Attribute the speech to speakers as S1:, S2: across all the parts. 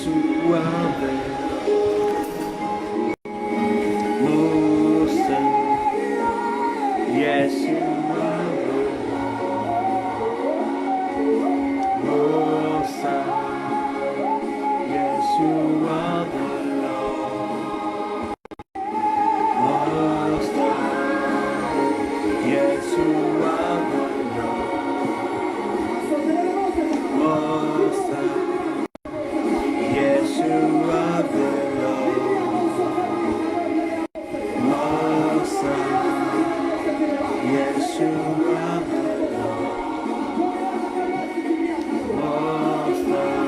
S1: Yes, you are the Most High. Yes, you are the Most High. Yes, you are the Lord Most High. Yes, you are the Lord Most High. Yes, you are the Lord Most High. Yes, you are the Most High.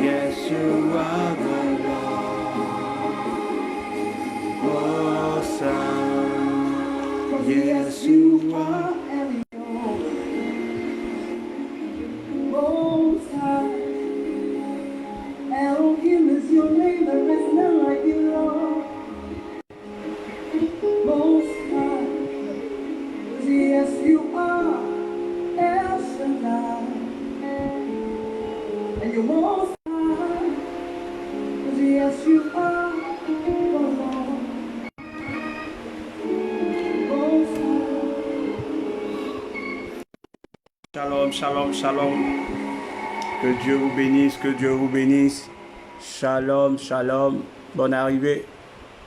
S1: Yes, you are the Lord Most High. Yes, you are
S2: Most High. Elohim is your name, there is none like you, Lord. Most High. Yes, you are El Shaddai. And you're most high. Yes, you are the Lord. Most high.
S1: Shalom, shalom, shalom. Que Dieu vous bénisse, que Dieu vous bénisse. Shalom, shalom. Bonne arrivée.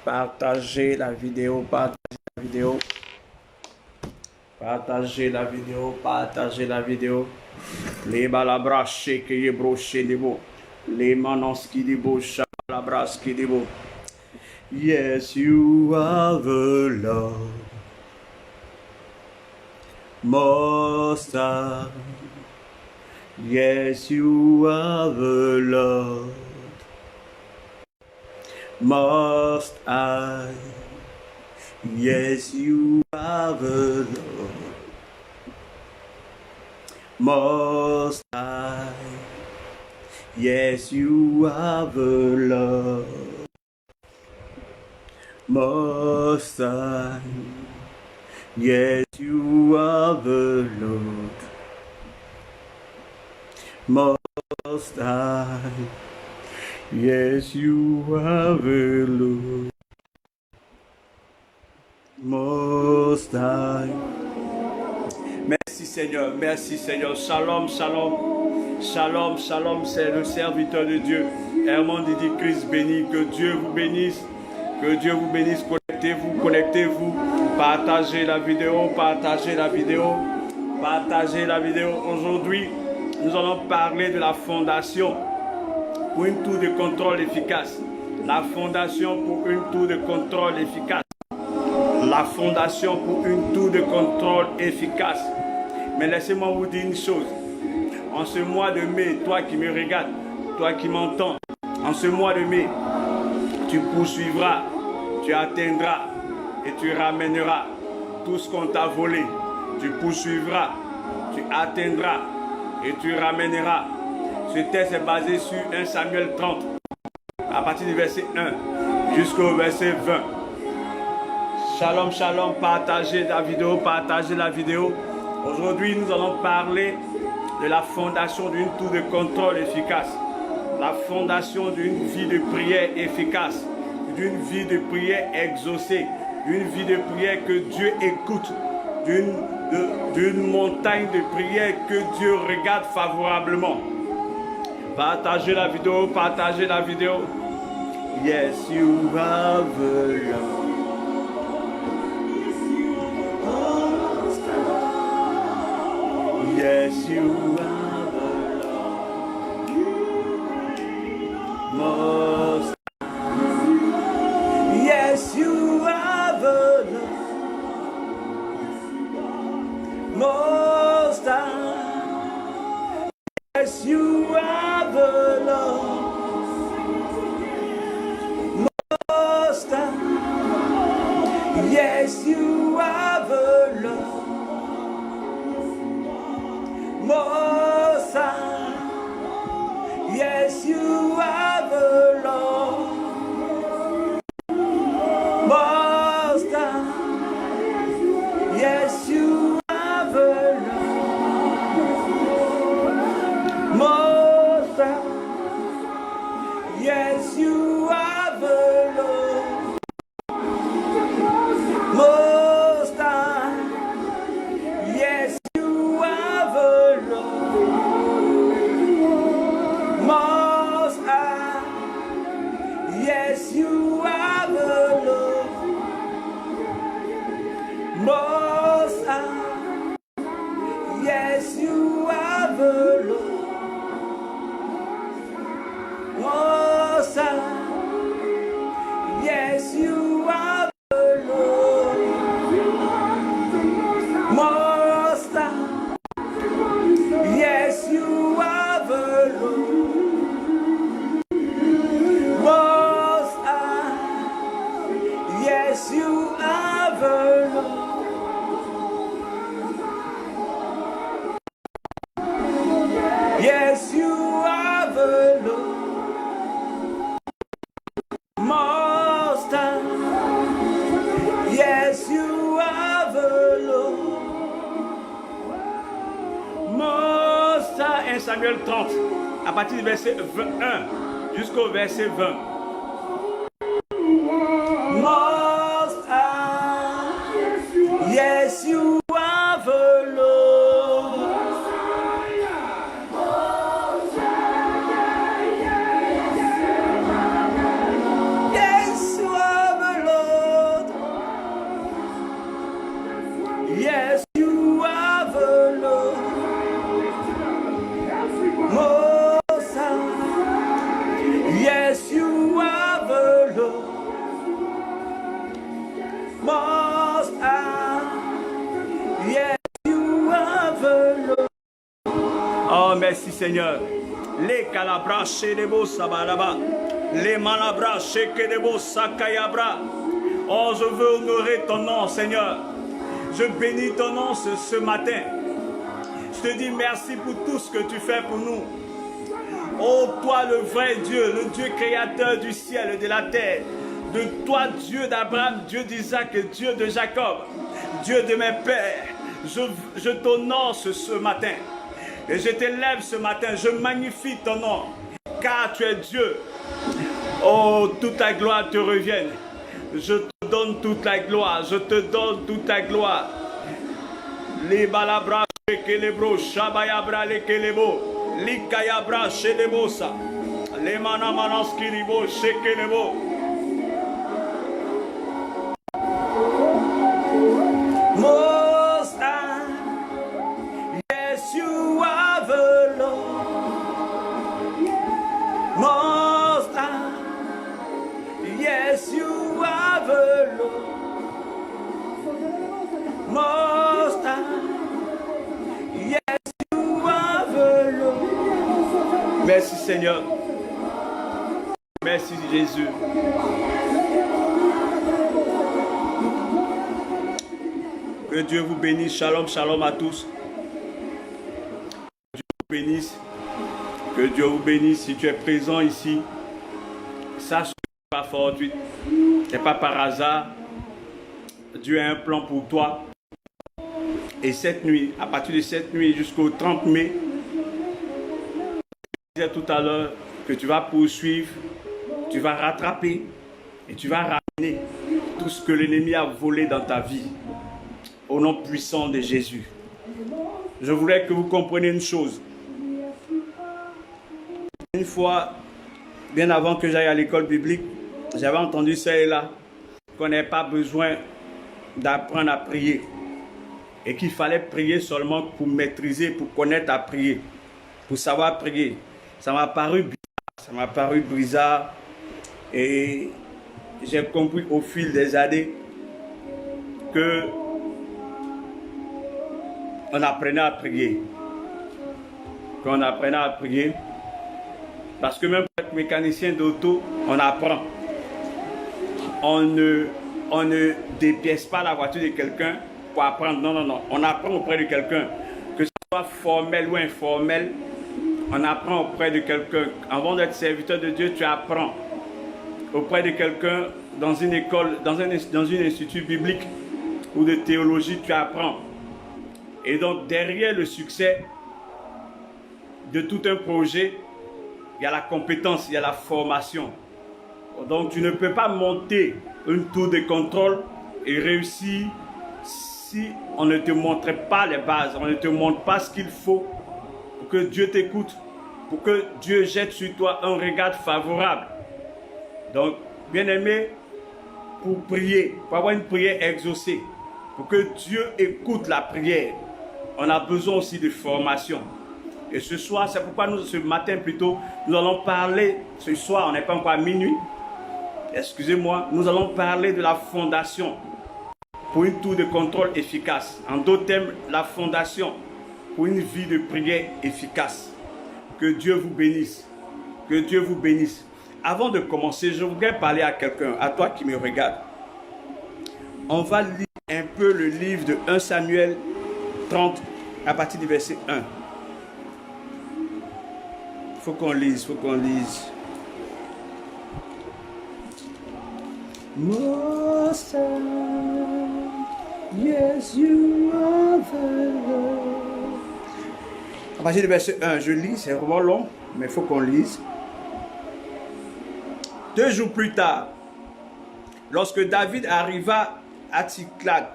S1: Partagez la vidéo, partagez la vidéo. Partagez la vidéo, partagez la vidéo. Les balabraches qui est broché des beaux. Les manons qui des beaux, chalabras qui des beaux. Yes, you are the Lord Most High. Yes, you are the Lord Most High. Yes, you are the Lord Most High. Yes, you are the Lord Most High. Yes, you are the Lord Most High. Yes, you are the Lord Most High. Merci Seigneur, merci Seigneur. Shalom, shalom. Shalom, shalom, c'est le serviteur de Dieu. Herman Didi Christ béni. Que Dieu vous bénisse. Que Dieu vous bénisse. Connectez-vous, connectez-vous. Partagez la vidéo, partagez la vidéo. Partagez la vidéo. Aujourd'hui, nous allons parler de la fondation pour une tour de contrôle efficace. La fondation pour une tour de contrôle efficace. La fondation pour une tour de contrôle efficace. Mais laissez-moi vous dire une chose. En ce mois de mai, toi qui me regardes, toi qui m'entends, en ce mois de mai, tu poursuivras, tu atteindras et tu ramèneras tout ce qu'on t'a volé. Tu poursuivras, tu atteindras et tu ramèneras. Ce texte est basé sur 1 Samuel 30, à partir du verset 1 jusqu'au verset 20. Shalom, shalom, partagez la vidéo, partagez la vidéo. Aujourd'hui, nous allons parler de la fondation d'une tour de contrôle efficace. La fondation d'une vie de prière efficace, d'une vie de prière exaucée, d'une vie de prière que Dieu écoute, d'une montagne de prière que Dieu regarde favorablement. Partagez la vidéo, partagez la vidéo. Yes, you have the Lord. Yes, you are the Lord Most High. Yes, you are the Lord Most High. Yes, you are the Lord Most High. Yes, you are the Lord Most High. Yes, you are the Lord Most High. Yes, you are the Lord Most High. Samuel 30, à partir du verset 21 jusqu'au verset 20. Most High, yes, you are the Lord. Yes, you are the Lord. Yes, you are the Lord. Most High, yes, you are the Lord. Most High, yes, you are the Lord. Oh, merci Seigneur. Les calabras chez les beaux sabaraba. Les malabras chez les beaux sakayabra. Oh, je veux honorer ton nom, Seigneur. Je bénis ton nom ce matin. Je te dis merci pour tout ce que tu fais pour nous. Oh, toi le vrai Dieu, le Dieu créateur du ciel et de la terre. De toi, Dieu d'Abraham, Dieu d'Isaac et Dieu de Jacob, Dieu de mes pères, je t'honore ce matin. Et je t'élève ce matin, je magnifie ton nom, car tu es Dieu. Oh, toute ta gloire te revienne. Je te donne toute la gloire, je te donne toute ta gloire. Les balabras, les bros, shabayabra, les kelebo, les kayabra, chez les bossa, les manamanas kiribo, chez kelebo. Most High, yes, you are the Lord. Most High, yes, you are the Lord. Most High, yes, you are the Lord. Merci Seigneur. Merci Jésus. Que Dieu vous bénisse. Shalom, shalom à tous. Que Dieu vous bénisse. Que Dieu vous bénisse. Si tu es présent ici, sache que ce n'est pas fortuit. Ce n'est pas par hasard. Dieu a un plan pour toi. Et cette nuit, à partir de cette nuit jusqu'au 30 mai, je disais tout à l'heure que tu vas poursuivre, tu vas rattraper et tu vas ramener tout ce que l'ennemi a volé dans ta vie. Au nom puissant de Jésus. Je voudrais que vous compreniez une chose. Une fois, bien avant que j'aille à l'école biblique, j'avais entendu ça et là, qu'on n'avait pas besoin d'apprendre à prier. Et qu'il fallait prier seulement pour maîtriser, pour connaître à prier, pour savoir prier. Ça m'a paru bizarre. Et j'ai compris au fil des années que on apprenait à prier. Qu'on apprenait à prier. Parce que même pour être mécanicien d'auto, on apprend. On ne dépièce pas la voiture de quelqu'un pour apprendre. Non, non, non. On apprend auprès de quelqu'un. Que ce soit formel ou informel, on apprend auprès de quelqu'un. Avant d'être serviteur de Dieu, tu apprends. Auprès de quelqu'un, dans une école, dans un institut biblique ou de théologie, tu apprends. Et donc, derrière le succès de tout un projet, il y a la compétence, il y a la formation. Donc, tu ne peux pas monter une tour de contrôle et réussir si on ne te montre pas les bases, on ne te montre pas ce qu'il faut pour que Dieu t'écoute, pour que Dieu jette sur toi un regard favorable. Donc, bien-aimé, pour prier, pour avoir une prière exaucée, pour que Dieu écoute la prière, on a besoin aussi de formation. Et ce soir, c'est pourquoi nous, ce matin plutôt, nous allons parler, ce soir, on n'est pas encore à minuit, excusez-moi, nous allons parler de la fondation pour une tour de contrôle efficace. En d'autres termes, la fondation pour une vie de prière efficace. Que Dieu vous bénisse. Que Dieu vous bénisse. Avant de commencer, je voudrais parler à quelqu'un, à toi qui me regarde. On va lire un peu le livre de 1 Samuel 30 à partir du verset 1. Il faut qu'on lise, Most High, yes, you are the Lord. À partir du verset 1, je lis, c'est vraiment long, mais il faut qu'on lise. 2 jours plus tard, lorsque David arriva à Tsiklag,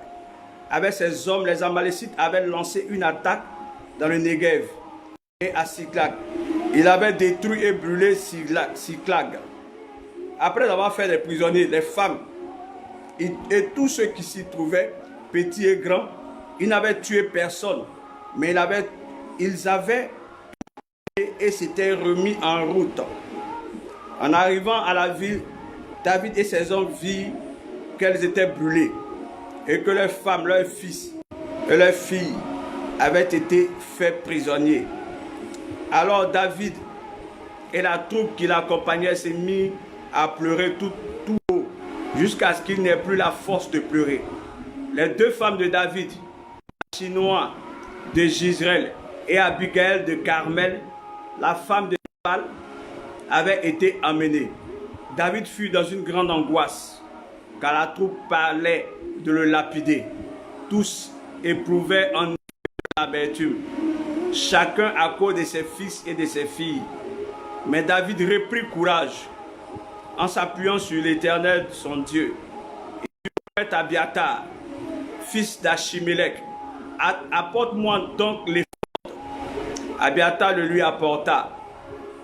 S1: avec ses hommes, les Amalécites avaient lancé une attaque dans le Negev et à Tsiklag. Il avait détruit et brûlé Tsiklag. Après avoir fait des prisonniers, les femmes et tous ceux qui s'y trouvaient, petits et grands, ils n'avaient tué personne, mais ils avaient et s'étaient remis en route. En arrivant à la ville, David et ses hommes virent qu'elles étaient brûlées et que leurs femmes, leurs fils et leurs filles avaient été faits prisonniers. Alors David et la troupe qui l'accompagnait s'est mis à pleurer tout haut, jusqu'à ce qu'il n'ait plus la force de pleurer. Les 2 femmes de David, Chinois de Gisraël et Abigail de Carmel, la femme de Nabal, avaient été emmenées. David fut dans une grande angoisse, car la troupe parlait de le lapider. Tous éprouvaient en l'amertume, chacun à cause de ses fils et de ses filles. Mais David reprit courage en s'appuyant sur l'Éternel, son Dieu. Il dit à Abiathar, fils d'Achimélec, apporte-moi donc l'éphod. Abiathar le lui apporta.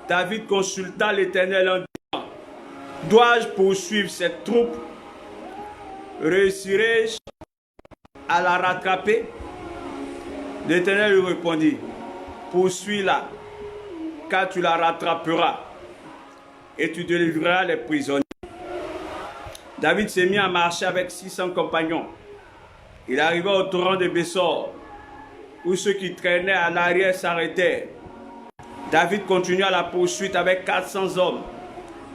S1: David consulta l'Éternel en disant, dois-je poursuivre cette troupe? Réussirai-je à la rattraper? L'Éternel lui répondit, poursuis-la, car tu la rattraperas et tu délivreras les prisonniers. David s'est mis à marcher avec 600 compagnons. Il arriva au torrent de Bessor, où ceux qui traînaient à l'arrière s'arrêtèrent. David continua la poursuite avec 400 hommes,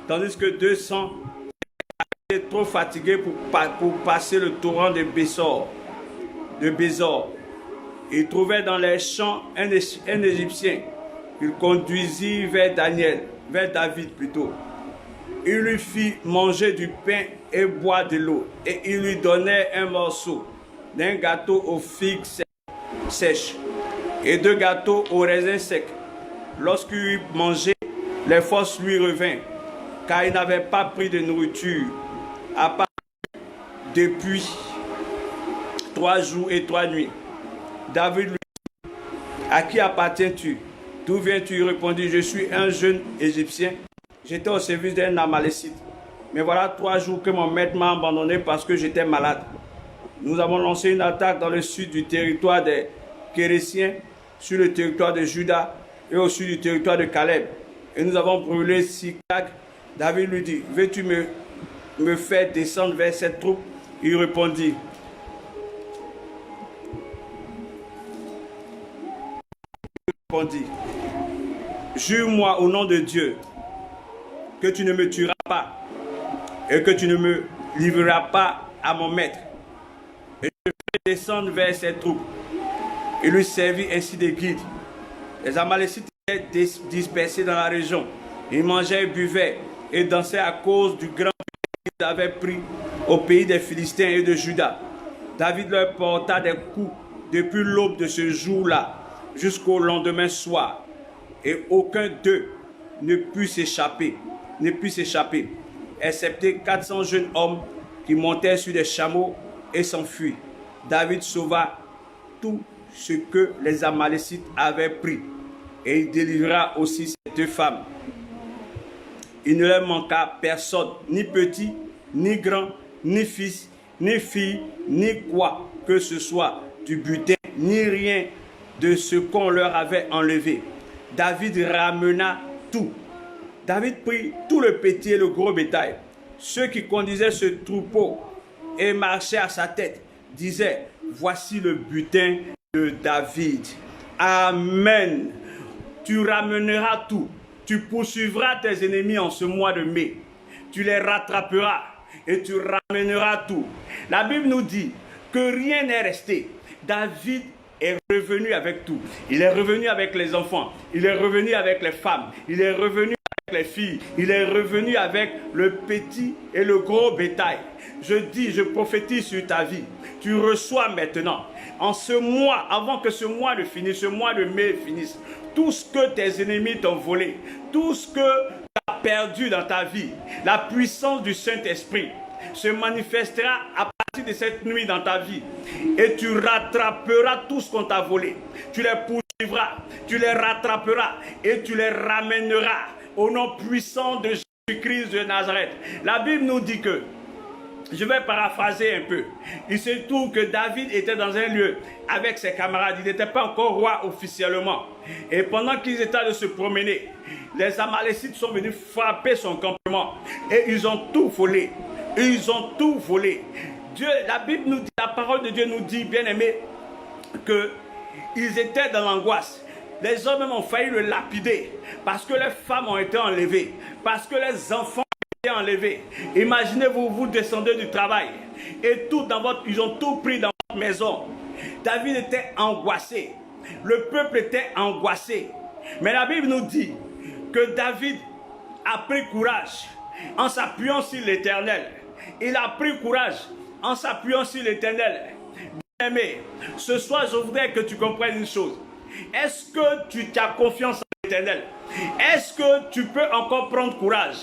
S1: tandis que 200 étaient trop fatigués pour passer le torrent de Bessor. Il trouvait dans les champs un Égyptien qu'il conduisit vers David plutôt. Il lui fit manger du pain et boire de l'eau, et il lui donnait un morceau d'un gâteau aux figues sèches et 2 gâteaux aux raisins secs. Lorsqu'il eut mangé, les forces lui revinrent, car il n'avait pas pris de nourriture à part depuis 3 jours et 3 nuits. David lui dit, à qui appartiens-tu? D'où viens-tu? Il répondit, je suis un jeune Égyptien. J'étais au service d'un Amalécite. Mais voilà 3 jours que mon maître m'a abandonné parce que j'étais malade. Nous avons lancé une attaque dans le sud du territoire des Kérésiens, sur le territoire de Juda et au sud du territoire de Caleb. Et nous avons brûlé Tsiklag. David lui dit, veux-tu me faire descendre vers cette troupe? Il répondit, jure-moi au nom de Dieu que tu ne me tueras pas et que tu ne me livreras pas à mon maître. Et je ferai descendre vers cette troupe. Il lui servit ainsi de guide. Les Amalécites étaient dispersés dans la région. Ils mangeaient et buvaient et dansaient à cause du grand pays qu'ils avaient pris au pays des Philistins et de Juda. David leur porta des coups depuis l'aube de ce jour-là jusqu'au lendemain soir, et aucun d'eux ne put s'échapper, excepté 400 jeunes hommes qui montèrent sur des chameaux et s'enfuirent. David sauva tout ce que les Amalécites avaient pris, et il délivra aussi ces 2 femmes. Il ne leur manqua personne, ni petit, ni grand, ni fils, ni fille, ni quoi que ce soit, du butin, ni rien de ce qu'on leur avait enlevé. David ramena tout. David prit tout le petit et le gros bétail. Ceux qui conduisaient ce troupeau et marchaient à sa tête disaient, voici le butin de David. Amen. Tu ramèneras tout. Tu poursuivras tes ennemis en ce mois de mai. Tu les rattraperas et tu ramèneras tout. La Bible nous dit que rien n'est resté. David est revenu avec tout. Il est revenu avec les enfants. Il est revenu avec les femmes. Il est revenu les filles, il est revenu avec le petit et le gros bétail. Je dis, je prophétise sur ta vie. Tu reçois maintenant, en ce mois, avant que ce mois ne finisse, ce mois de mai finisse, tout ce que tes ennemis t'ont volé, tout ce que tu as perdu dans ta vie, la puissance du Saint-Esprit se manifestera à partir de cette nuit dans ta vie. Et tu rattraperas tout ce qu'on t'a volé. Tu les poursuivras, tu les rattraperas et tu les ramèneras au nom puissant de Jésus-Christ de Nazareth. La Bible nous dit que, je vais paraphraser un peu, il se trouve que David était dans un lieu avec ses camarades, il n'était pas encore roi officiellement. Et pendant qu'ils étaient de se promener, les Amalécites sont venus frapper son campement et ils ont tout volé. Ils ont tout volé. Dieu, la Bible nous dit, la parole de Dieu nous dit, bien aimé, qu'ils étaient dans l'angoisse. Les hommes même ont failli le lapider parce que les femmes ont été enlevées, parce que les enfants ont été enlevés. Imaginez-vous, vous descendez du travail et tout ils ont tout pris dans votre maison. David était angoissé. Le peuple était angoissé. Mais la Bible nous dit que David a pris courage en s'appuyant sur l'Éternel. Il a pris courage en s'appuyant sur l'Éternel. Bien-aimé, ce soir, je voudrais que tu comprennes une chose. Est-ce que tu as confiance en l'Éternel? Est-ce que tu peux encore prendre courage?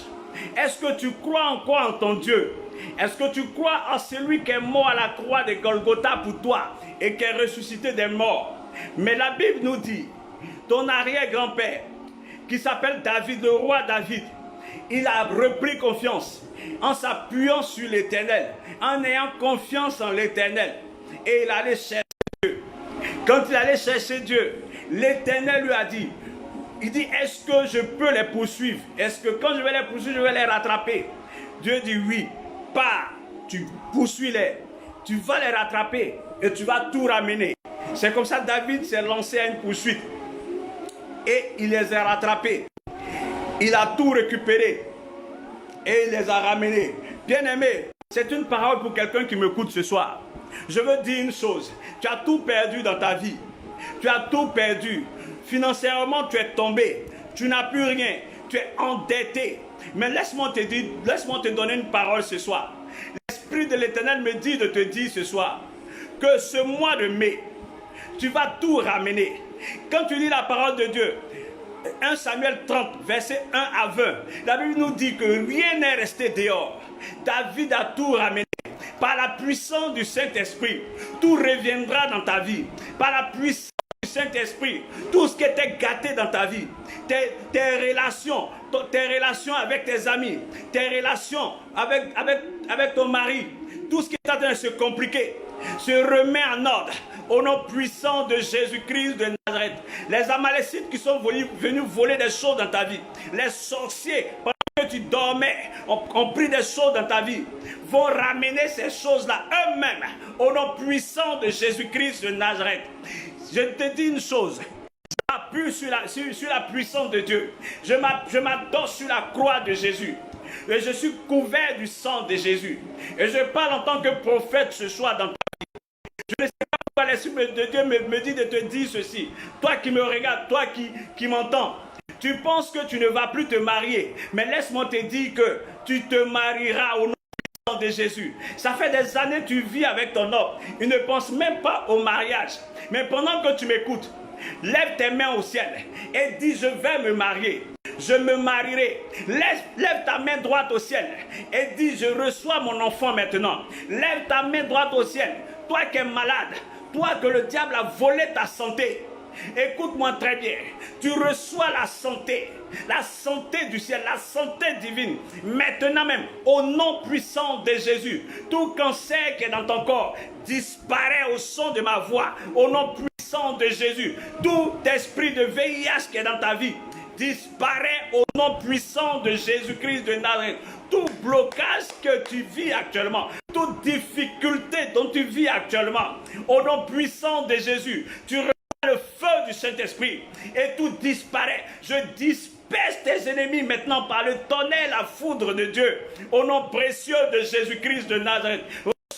S1: Est-ce que tu crois encore en ton Dieu? Est-ce que tu crois en celui qui est mort à la croix de Golgotha pour toi et qui est ressuscité des morts? Mais la Bible nous dit, ton arrière-grand-père, qui s'appelle David, le roi David, il a repris confiance en s'appuyant sur l'Éternel, en ayant confiance en l'Éternel. Et il allait chercher Dieu. Quand il allait chercher Dieu, l'Éternel lui a dit, il dit, est-ce que je peux les poursuivre? Est-ce que quand je vais les poursuivre, je vais les rattraper? Dieu dit oui, pars, tu poursuis-les, tu vas les rattraper et tu vas tout ramener. C'est comme ça que David s'est lancé à une poursuite et il les a rattrapés. Il a tout récupéré et il les a ramenés. Bien-aimé, c'est une parole pour quelqu'un qui m'écoute ce soir. Je veux dire une chose, tu as tout perdu dans ta vie. Tu as tout perdu. Financièrement, tu es tombé. Tu n'as plus rien. Tu es endetté. Mais laisse-moi te donner une parole ce soir. L'Esprit de l'Éternel me dit de te dire ce soir que ce mois de mai, tu vas tout ramener. Quand tu lis la parole de Dieu, 1 Samuel 30, verset 1 à 20, la Bible nous dit que rien n'est resté dehors. David a tout ramené. Par la puissance du Saint-Esprit, tout reviendra dans ta vie. Par la puissance du Saint-Esprit, tout ce qui était gâté dans ta vie, tes relations avec tes amis, tes relations avec ton mari, tout ce qui est en train de se compliquer, se remet en ordre au nom puissant de Jésus-Christ de Nazareth. Les Amalécites qui sont venus voler des choses dans ta vie, les sorciers, pendant que tu dormais, ont pris des choses dans ta vie, vont ramener ces choses-là eux-mêmes au nom puissant de Jésus-Christ de Nazareth. Je te dis une chose, je m'appuie sur la puissance de Dieu. Je m'adore sur la croix de Jésus. Et je suis couvert du sang de Jésus. Et je parle en tant que prophète ce soir dans ta vie. Je ne sais pas pourquoi l'Esprit de Dieu me dit de te dire ceci. Toi qui me regardes, toi qui m'entends, tu penses que tu ne vas plus te marier. Mais laisse-moi te dire que tu te marieras au nom de Jésus. Ça fait des années que tu vis avec ton homme. Il ne pense même pas au mariage. Mais pendant que tu m'écoutes, lève tes mains au ciel et dis, je vais me marier. Je me marierai. Lève ta main droite au ciel et dis, je reçois mon enfant maintenant. Lève ta main droite au ciel. Toi qui es malade, toi que le diable a volé ta santé. Écoute-moi très bien. Tu reçois la santé du ciel, la santé divine. Maintenant même, au nom puissant de Jésus, tout cancer qui est dans ton corps disparaît au son de ma voix. Au nom puissant de Jésus, tout esprit de VIH qui est dans ta vie disparaît au nom puissant de Jésus-Christ de Nazareth. Tout blocage que tu vis actuellement, toute difficulté dont tu vis actuellement, au nom puissant de Jésus, tu reçois le feu du Saint-Esprit et tout disparaît. Je disperse tes ennemis maintenant par le tonnerre, la foudre de Dieu, au nom précieux de Jésus-Christ de Nazareth.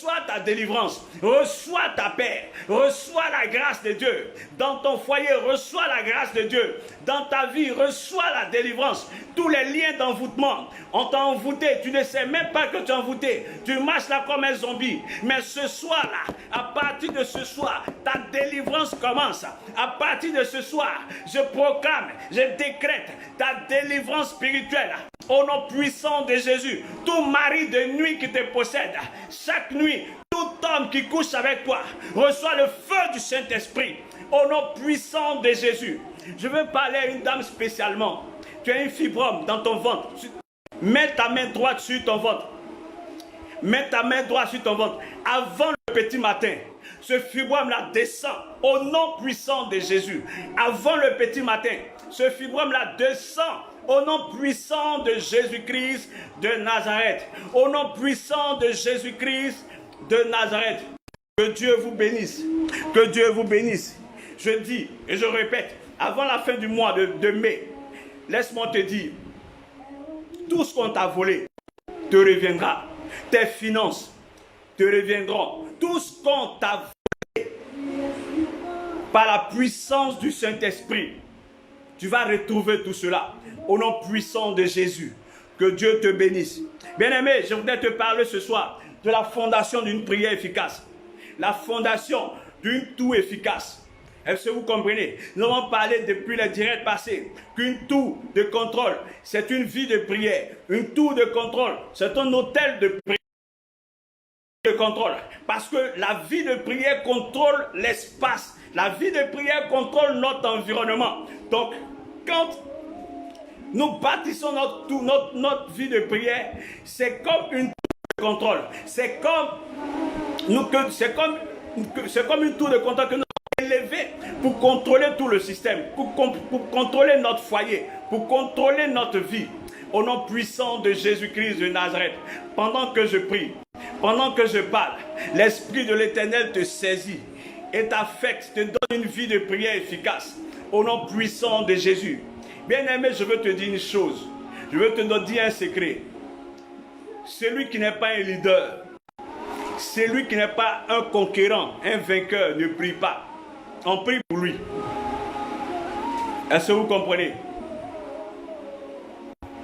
S1: reçois ta délivrance, reçois ta paix, reçois la grâce de Dieu. Dans ton foyer, reçois la grâce de Dieu. Dans ta vie, reçois la délivrance. Tous les liens d'envoûtement, on t'a envoûté, tu ne sais même pas que tu es envoûté. Tu marches là comme un zombie. Mais ce soir-là, à partir de ce soir, ta délivrance commence. À partir de ce soir, je proclame, je décrète ta délivrance spirituelle. Au nom puissant de Jésus, tout mari de nuit qui te possède, chaque nuit, tout homme qui couche avec toi, reçoit le feu du Saint-Esprit. Au nom puissant de Jésus, je veux parler à une dame spécialement. Tu as une fibrome dans ton ventre. Mets ta main droite sur ton ventre. Mets ta main droite sur ton ventre. Avant le petit matin, ce fibrome-là descend au nom puissant de Jésus. Avant le petit matin, ce fibrome-là descend au nom puissant de Jésus-Christ de Nazareth. Au nom puissant de Jésus-Christ de Nazareth. Que Dieu vous bénisse. Que Dieu vous bénisse. Je dis et je répète, avant la fin du mois de mai, laisse-moi te dire, tout ce qu'on t'a volé te reviendra. Tes finances te reviendront. Tout ce qu'on t'a volé par la puissance du Saint-Esprit, tu vas retrouver tout cela. Au nom puissant de Jésus, que Dieu te bénisse. Bien-aimé, je voudrais te parler ce soir de la fondation d'une prière efficace. La fondation d'une toux efficace. Est-ce que vous comprenez? Nous avons parlé depuis les directs passés qu'une tour de contrôle, c'est une vie de prière. Une tour de contrôle, c'est un hôtel de prière. De contrôle. Parce que la vie de prière contrôle l'espace. La vie de prière contrôle notre environnement. Donc, quand nous bâtissons notre vie de prière, c'est comme une tour de contrôle. C'est comme une tour de contrôle que nous avons élevée pour contrôler tout le système, pour contrôler notre foyer, pour contrôler notre vie. Au nom puissant de Jésus-Christ de Nazareth, pendant que je prie, pendant que je parle, l'Esprit de l'Éternel te saisit et t'affecte, te donne une vie de prière efficace. Au nom puissant de Jésus. Bien-aimé, je veux te dire une chose. Je veux te dire un secret. Celui qui n'est pas un leader, celui qui n'est pas un conquérant, un vainqueur, ne prie pas. On prie pour lui. Est-ce que vous comprenez?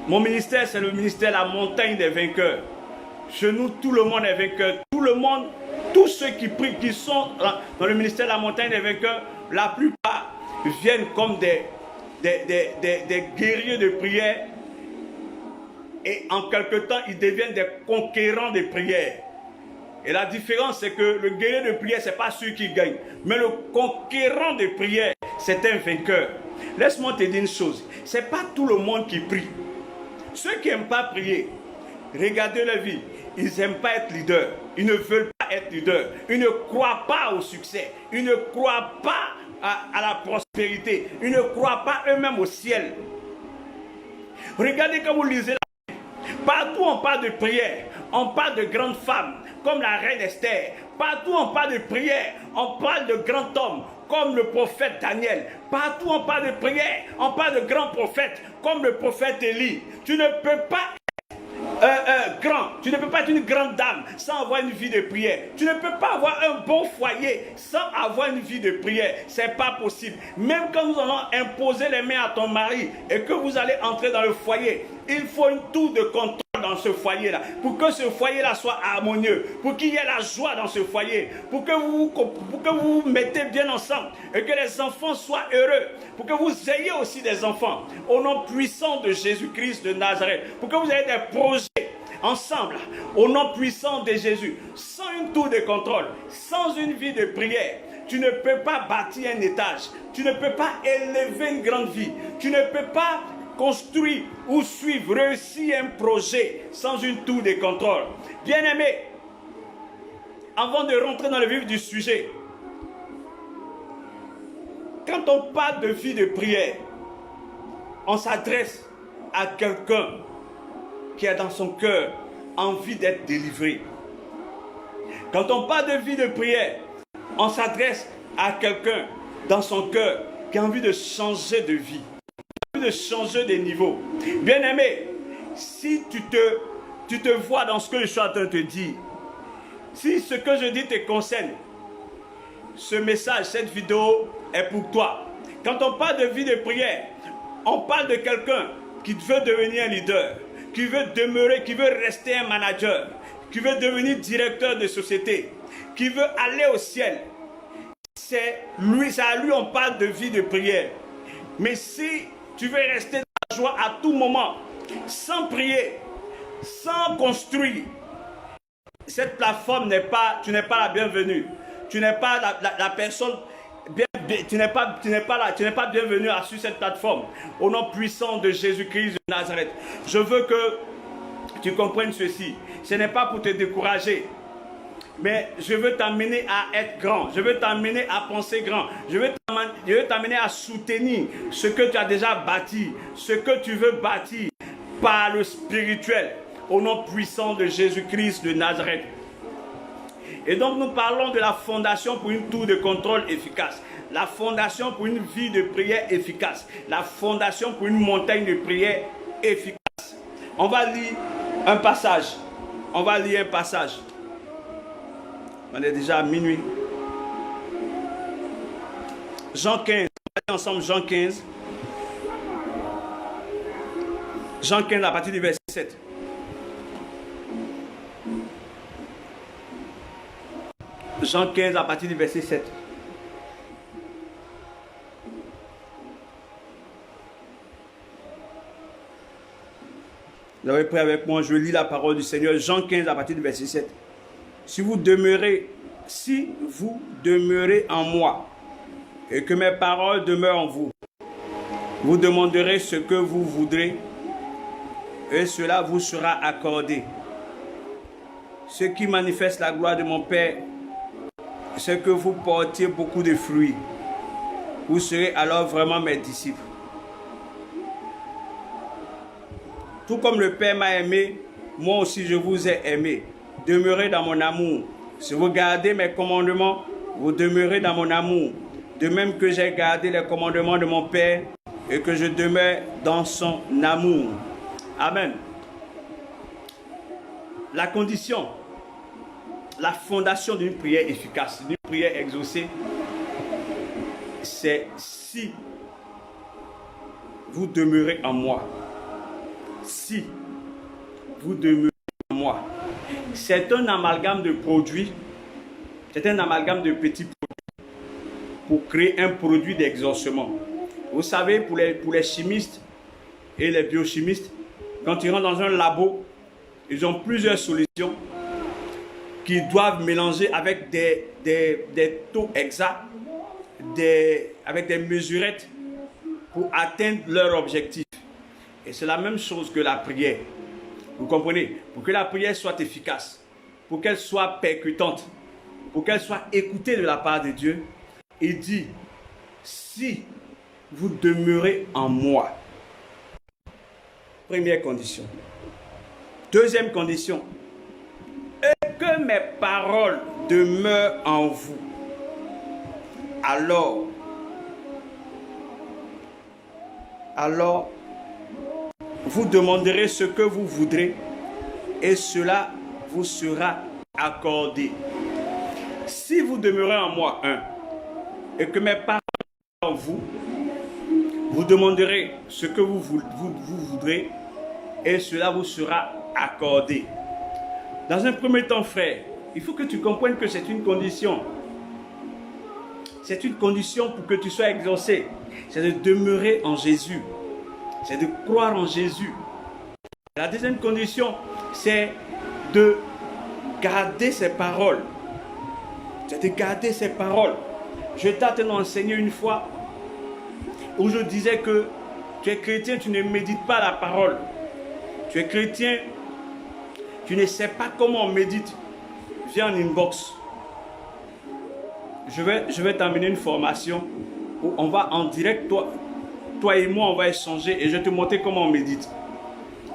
S1: Mon ministère, c'est le ministère La Montagne des Vainqueurs. Chez nous, tout le monde est vainqueur. Tout le monde, tous ceux qui prient, qui sont dans le ministère La Montagne des Vainqueurs, la plupart viennent comme des guerriers de prière. Et en quelque temps, ils deviennent des conquérants de prière. Et la différence, c'est que le guerrier de prière, ce n'est pas celui qui gagne. Mais le conquérant de prière, c'est un vainqueur. Laisse-moi te dire une chose. Ce n'est pas tout le monde qui prie. Ceux qui n'aiment pas prier, regardez leur vie. Ils n'aiment pas être leaders. Ils ne veulent pas être leaders. Ils ne croient pas au succès. Ils ne croient pas à la prospérité. Ils ne croient pas eux-mêmes au ciel. Regardez quand vous lisez la Bible. Partout on parle de prière. On parle de grandes femmes, comme la reine Esther. Partout on parle de prière. On parle de grands hommes, comme le prophète Daniel. Partout on parle de prière. On parle de grands prophètes, comme le prophète Élie. Tu ne peux pas tu ne peux pas être une grande dame sans avoir une vie de prière. Tu ne peux pas avoir un bon foyer sans avoir une vie de prière. Ce n'est pas possible. Même quand nous allons imposer les mains à ton mari et que vous allez entrer dans le foyer, il faut une tour de contrôle dans ce foyer-là, pour que ce foyer-là soit harmonieux, pour qu'il y ait la joie dans ce foyer, pour que vous vous mettez bien ensemble et que les enfants soient heureux, pour que vous ayez aussi des enfants au nom puissant de Jésus-Christ de Nazareth, pour que vous ayez des projets ensemble au nom puissant de Jésus. Sans une tour de contrôle, sans une vie de prière, tu ne peux pas bâtir un étage, tu ne peux pas élever une grande vie, tu ne peux pas construire ou suivre, réussir un projet sans une tour de contrôle. Bien-aimé, avant de rentrer dans le vif du sujet, quand on parle de vie de prière, on s'adresse à quelqu'un qui a dans son cœur envie d'être délivré. Quand on parle de vie de prière, on s'adresse à quelqu'un dans son cœur qui a envie de changer de vie, de changer de niveau. Bien-aimé, si tu te vois dans ce que je suis en train de te dire, Si ce que je dis te concerne, ce message, cette vidéo est pour toi. Quand on parle de vie de prière, on parle de quelqu'un qui veut devenir un leader, qui veut demeurer, qui veut rester un manager, qui veut devenir directeur de société, qui veut aller au ciel. C'est à lui on parle de vie de prière. Mais si tu veux rester dans la joie à tout moment, sans prier, sans construire, cette plateforme tu n'es pas la bienvenue. Tu n'es pas la personne, tu n'es pas bienvenu sur cette plateforme. Au nom puissant de Jésus-Christ de Nazareth. Je veux que tu comprennes ceci. Ce n'est pas pour te décourager. Mais je veux t'amener à être grand. Je veux t'amener à penser grand. Je veux t'amener à soutenir ce que tu as déjà bâti. Ce que tu veux bâtir par le spirituel. Au nom puissant de Jésus-Christ de Nazareth. Et donc nous parlons de la fondation pour une tour de contrôle efficace. La fondation pour une vie de prière efficace. La fondation pour une montagne de prière efficace. On va lire un passage. On va lire un passage. On est déjà à minuit. Jean 15. On va lire ensemble Jean 15. Jean 15 à partir du verset 7. Jean 15 à partir du verset 7. Vous avez pris avec moi, je lis la parole du Seigneur. Jean 15 à partir du verset 7. Si vous demeurez en moi et que mes paroles demeurent en vous, vous demanderez ce que vous voudrez et cela vous sera accordé. Ce qui manifeste la gloire de mon Père, c'est que vous portiez beaucoup de fruits. Vous serez alors vraiment mes disciples. Tout comme le Père m'a aimé, moi aussi je vous ai aimé. Demeurez dans mon amour. Si vous gardez mes commandements, vous demeurez dans mon amour. De même que j'ai gardé les commandements de mon Père et que je demeure dans son amour. Amen. La condition, la fondation d'une prière efficace, d'une prière exaucée, c'est si vous demeurez en moi. Si vous demeurez en moi. C'est un amalgame de produits, c'est un amalgame de petits produits pour créer un produit d'exaucement. Vous savez, pour les chimistes et les biochimistes, quand ils rentrent dans un labo, ils ont plusieurs solutions qu'ils doivent mélanger avec des taux exacts, avec des mesurettes pour atteindre leur objectif. Et c'est la même chose que la prière. Vous comprenez? Pour que la prière soit efficace, pour qu'elle soit percutante, pour qu'elle soit écoutée de la part de Dieu, il dit, si vous demeurez en moi. Première condition. Deuxième condition. Et que mes paroles demeurent en vous. Alors, vous demanderez ce que vous voudrez et cela vous sera accordé. Si vous demeurez en moi, et que mes paroles en vous, vous demanderez ce que vous voudrez et cela vous sera accordé. Dans un premier temps, frère, il faut que tu comprennes que c'est une condition. C'est une condition pour que tu sois exaucé. C'est de demeurer en Jésus. C'est de croire en Jésus. La deuxième condition, c'est de garder ses paroles. C'est de garder ses paroles. Je t'ai enseigné une fois où je disais que tu es chrétien, tu ne médites pas la parole. Tu es chrétien, tu ne sais pas comment on médite. Viens en inbox. Je vais t'amener une formation où on va en direct, toi et moi, on va échanger et je vais te montrer comment on médite.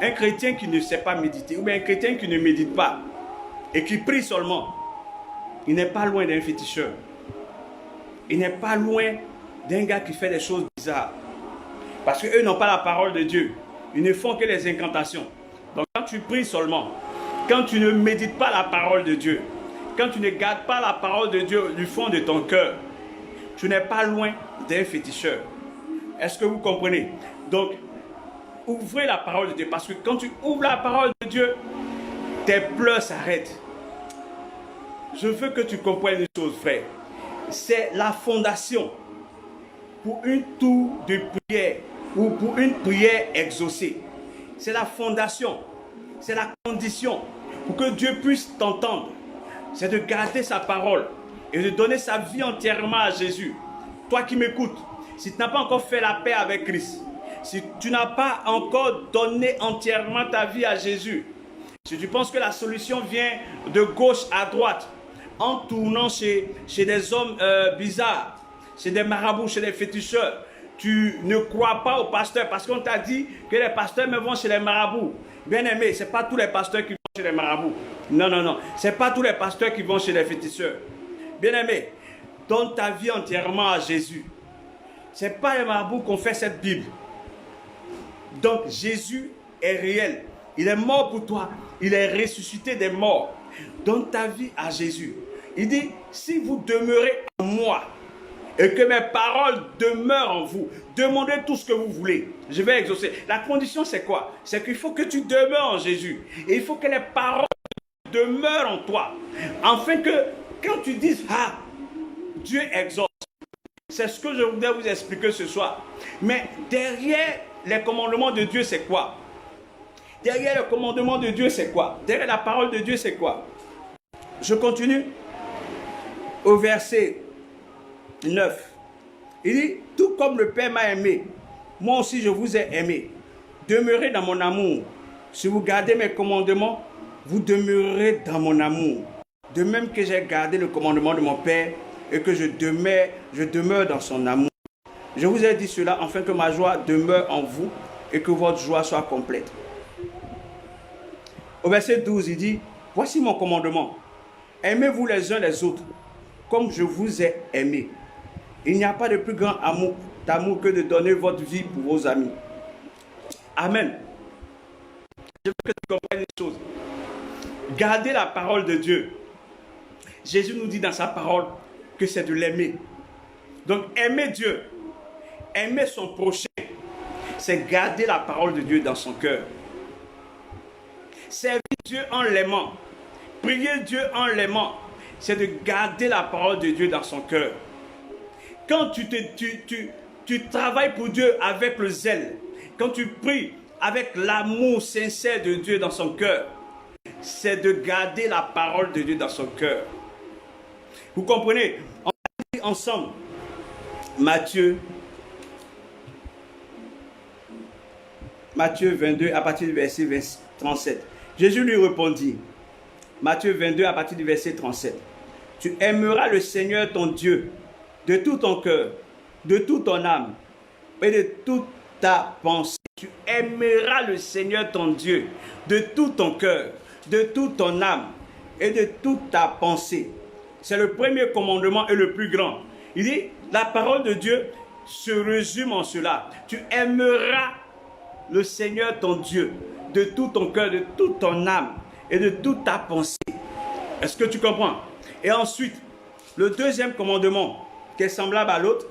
S1: Un chrétien qui ne sait pas méditer, ou bien un chrétien qui ne médite pas et qui prie seulement, il n'est pas loin d'un féticheur. Il n'est pas loin d'un gars qui fait des choses bizarres. Parce qu'eux n'ont pas la parole de Dieu. Ils ne font que les incantations. Donc quand tu pries seulement, quand tu ne médites pas la parole de Dieu, quand tu ne gardes pas la parole de Dieu du fond de ton cœur, tu n'es pas loin d'un féticheur. Est-ce que vous comprenez? Donc, ouvrez la parole de Dieu, parce que quand tu ouvres la parole de Dieu, tes pleurs s'arrêtent. Je veux que tu comprennes une chose, frère. C'est la fondation pour une tour de prière ou pour une prière exaucée. C'est la fondation, c'est la condition pour que Dieu puisse t'entendre. C'est de garder sa parole et de donner sa vie entièrement à Jésus. Toi qui m'écoutes, si tu n'as pas encore fait la paix avec Christ, si tu n'as pas encore donné entièrement ta vie à Jésus, si tu penses que la solution vient de gauche à droite, en tournant chez des hommes bizarres, chez des marabouts, chez des féticheurs, tu ne crois pas aux pasteurs parce qu'on t'a dit que les pasteurs me vont chez les marabouts. Bien aimé, ce n'est pas tous les pasteurs qui vont chez les marabouts. Non, non, non. Ce n'est pas tous les pasteurs qui vont chez les féticheurs. Bien aimé, donne ta vie entièrement à Jésus. Ce n'est pas les marabouts qu'on fait cette Bible. Donc Jésus est réel. Il est mort pour toi. Il est ressuscité des morts. Donne ta vie à Jésus. Il dit, si vous demeurez en moi et que mes paroles demeurent en vous, demandez tout ce que vous voulez. Je vais exaucer. La condition, c'est quoi? C'est qu'il faut que tu demeures en Jésus. Et il faut que les paroles demeurent en toi. Afin que, quand tu dises, ah, Dieu exauce. C'est ce que je voudrais vous expliquer ce soir. Mais derrière les commandements de Dieu, c'est quoi? Derrière le commandement de Dieu, c'est quoi? Derrière la parole de Dieu, c'est quoi? Je continue au verset 9. Il dit, tout comme le Père m'a aimé, moi aussi je vous ai aimé. Demeurez dans mon amour. Si vous gardez mes commandements, vous demeurerez dans mon amour. De même que j'ai gardé le commandement de mon Père et que je demeure dans son amour. Je vous ai dit cela afin que ma joie demeure en vous et que votre joie soit complète. Au verset 12, il dit, voici mon commandement. Aimez-vous les uns les autres, comme je vous ai aimé. Il n'y a pas de plus grand d'amour que de donner votre vie pour vos amis. Amen. Je veux que tu comprennes une chose. Gardez la parole de Dieu. Jésus nous dit dans sa parole que c'est de l'aimer. Donc, aimer Dieu, aimer son prochain, c'est garder la parole de Dieu dans son cœur. Servir Dieu en l'aimant, prier Dieu en l'aimant, c'est de garder la parole de Dieu dans son cœur. Quand tu travailles pour Dieu avec le zèle, quand tu pries avec l'amour sincère de Dieu dans son cœur, c'est de garder la parole de Dieu dans son cœur. Vous comprenez? On va lire ensemble Matthieu 22 à partir du verset 37. Jésus lui répondit, Matthieu 22 à partir du verset 37. Tu aimeras le Seigneur ton Dieu de tout ton cœur, de toute ton âme et de toute ta pensée. Tu aimeras le Seigneur ton Dieu de tout ton cœur, de toute ton âme et de toute ta pensée. C'est le premier commandement et le plus grand. Il dit, la parole de Dieu se résume en cela. Tu aimeras le Seigneur ton Dieu de tout ton cœur, de toute ton âme et de toute ta pensée. Est-ce que tu comprends? Et ensuite, le deuxième commandement qui est semblable à l'autre,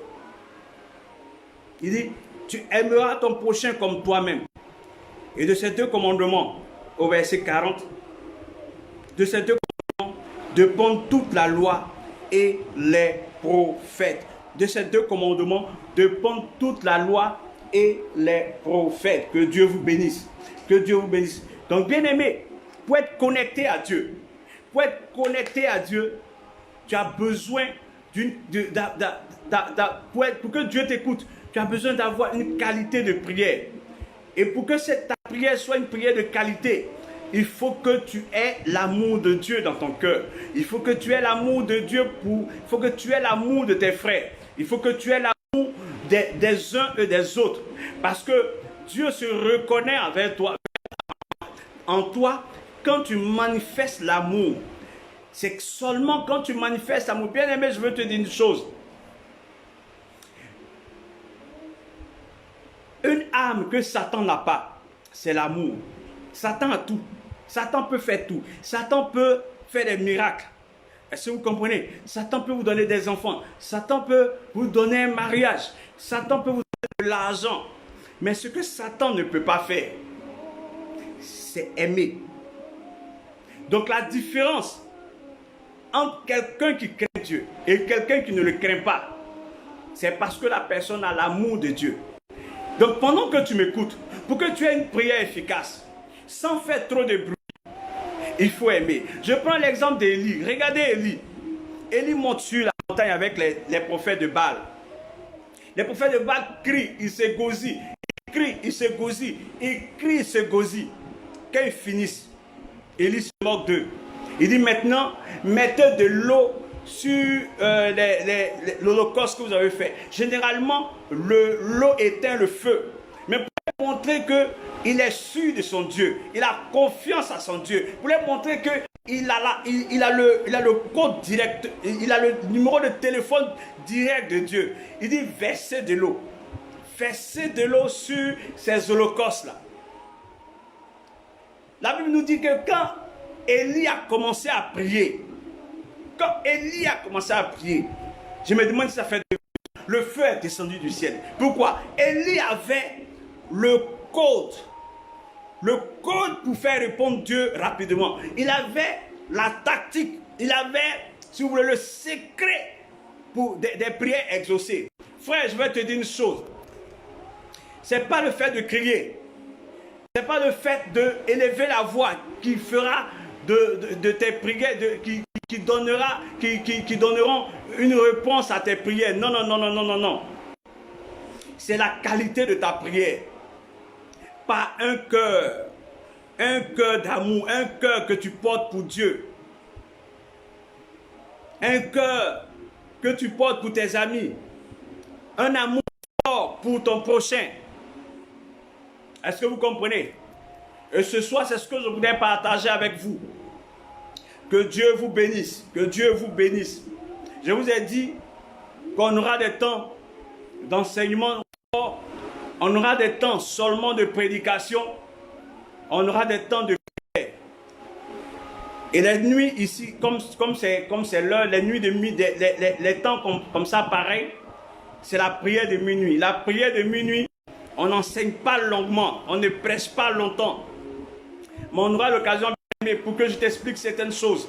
S1: il dit, tu aimeras ton prochain comme toi-même. Et de ces deux commandements, au verset 40, de ces deux commandements dépendent toute la loi et les prophètes. De ces deux commandements dépendent toute la loi et les prophètes. Que Dieu vous bénisse. Que Dieu vous bénisse. Donc, bien aimé, pour être connecté à Dieu, pour tu as besoin pour que Dieu t'écoute, tu as besoin d'avoir une qualité de prière. Et pour que ta prière soit une prière de qualité, il faut que tu aies l'amour de Dieu dans ton cœur. Il faut que tu aies l'amour de Dieu il faut que tu aies l'amour de tes frères. Il faut que tu aies l'amour des uns et des autres. Parce que Dieu se reconnaît envers toi. En toi, quand tu manifestes l'amour, c'est seulement quand tu manifestes l'amour. Bien aimé, je veux te dire une chose. Une arme que Satan n'a pas, c'est l'amour. Satan a tout. Satan peut faire tout. Satan peut faire des miracles. Est-ce que vous comprenez? Satan peut vous donner des enfants. Satan peut vous donner un mariage. Satan peut vous donner de l'argent. Mais ce que Satan ne peut pas faire, c'est aimer. Donc la différence entre quelqu'un qui craint Dieu et quelqu'un qui ne le craint pas, c'est parce que la personne a l'amour de Dieu. Donc pendant que tu m'écoutes, pour que tu aies une prière efficace, sans faire trop de bruit, il faut aimer. Je prends l'exemple d'Élie. Regardez Élie. Élie monte sur la montagne avec les prophètes de Baal. Les prophètes de Baal crient, ils se gosillent. Ils crient, ils se gosillent. Ils crient, ils se gosillent. Quand ils finissent, Élie se moque d'eux. Il dit maintenant, mettez de l'eau sur l'holocauste que vous avez fait. Généralement, l'eau éteint le feu. Mais pour montrer qu'il est sûr de son Dieu, il a confiance à son Dieu, pour lui montrer qu'il a, il a le code direct, il a le numéro de téléphone direct de Dieu. Il dit versez de l'eau. Versez de l'eau sur ces holocaustes-là. La Bible nous dit que quand Élie a commencé à prier, je me demande si ça fait le feu est descendu du ciel. Pourquoi? Élie avait le code pour faire répondre Dieu rapidement. Il avait la tactique, il avait, si vous voulez, le secret pour des prières exaucées. Frère, je vais te dire une chose. Ce n'est pas le fait de crier, ce n'est pas le fait d'élever la voix qui fera de tes prières, qui donneront une réponse à tes prières. Non, non, non, non, non, non, non. C'est la qualité de ta prière. Pas un cœur d'amour, un cœur que tu portes pour Dieu. Un cœur que tu portes pour tes amis. Un amour fort pour ton prochain. Est-ce que vous comprenez? Et ce soir, c'est ce que je voudrais partager avec vous. Que Dieu vous bénisse. Que Dieu vous bénisse. Je vous ai dit qu'on aura des temps d'enseignement. On aura des temps seulement de prédication. On aura des temps de prière. Et les nuits ici, comme c'est l'heure, les nuits de minuit, les temps comme ça, pareil, c'est la prière de minuit. La prière de minuit, on n'enseigne pas longuement, on ne prêche pas longtemps. Mais on aura l'occasion pour que je t'explique certaines choses.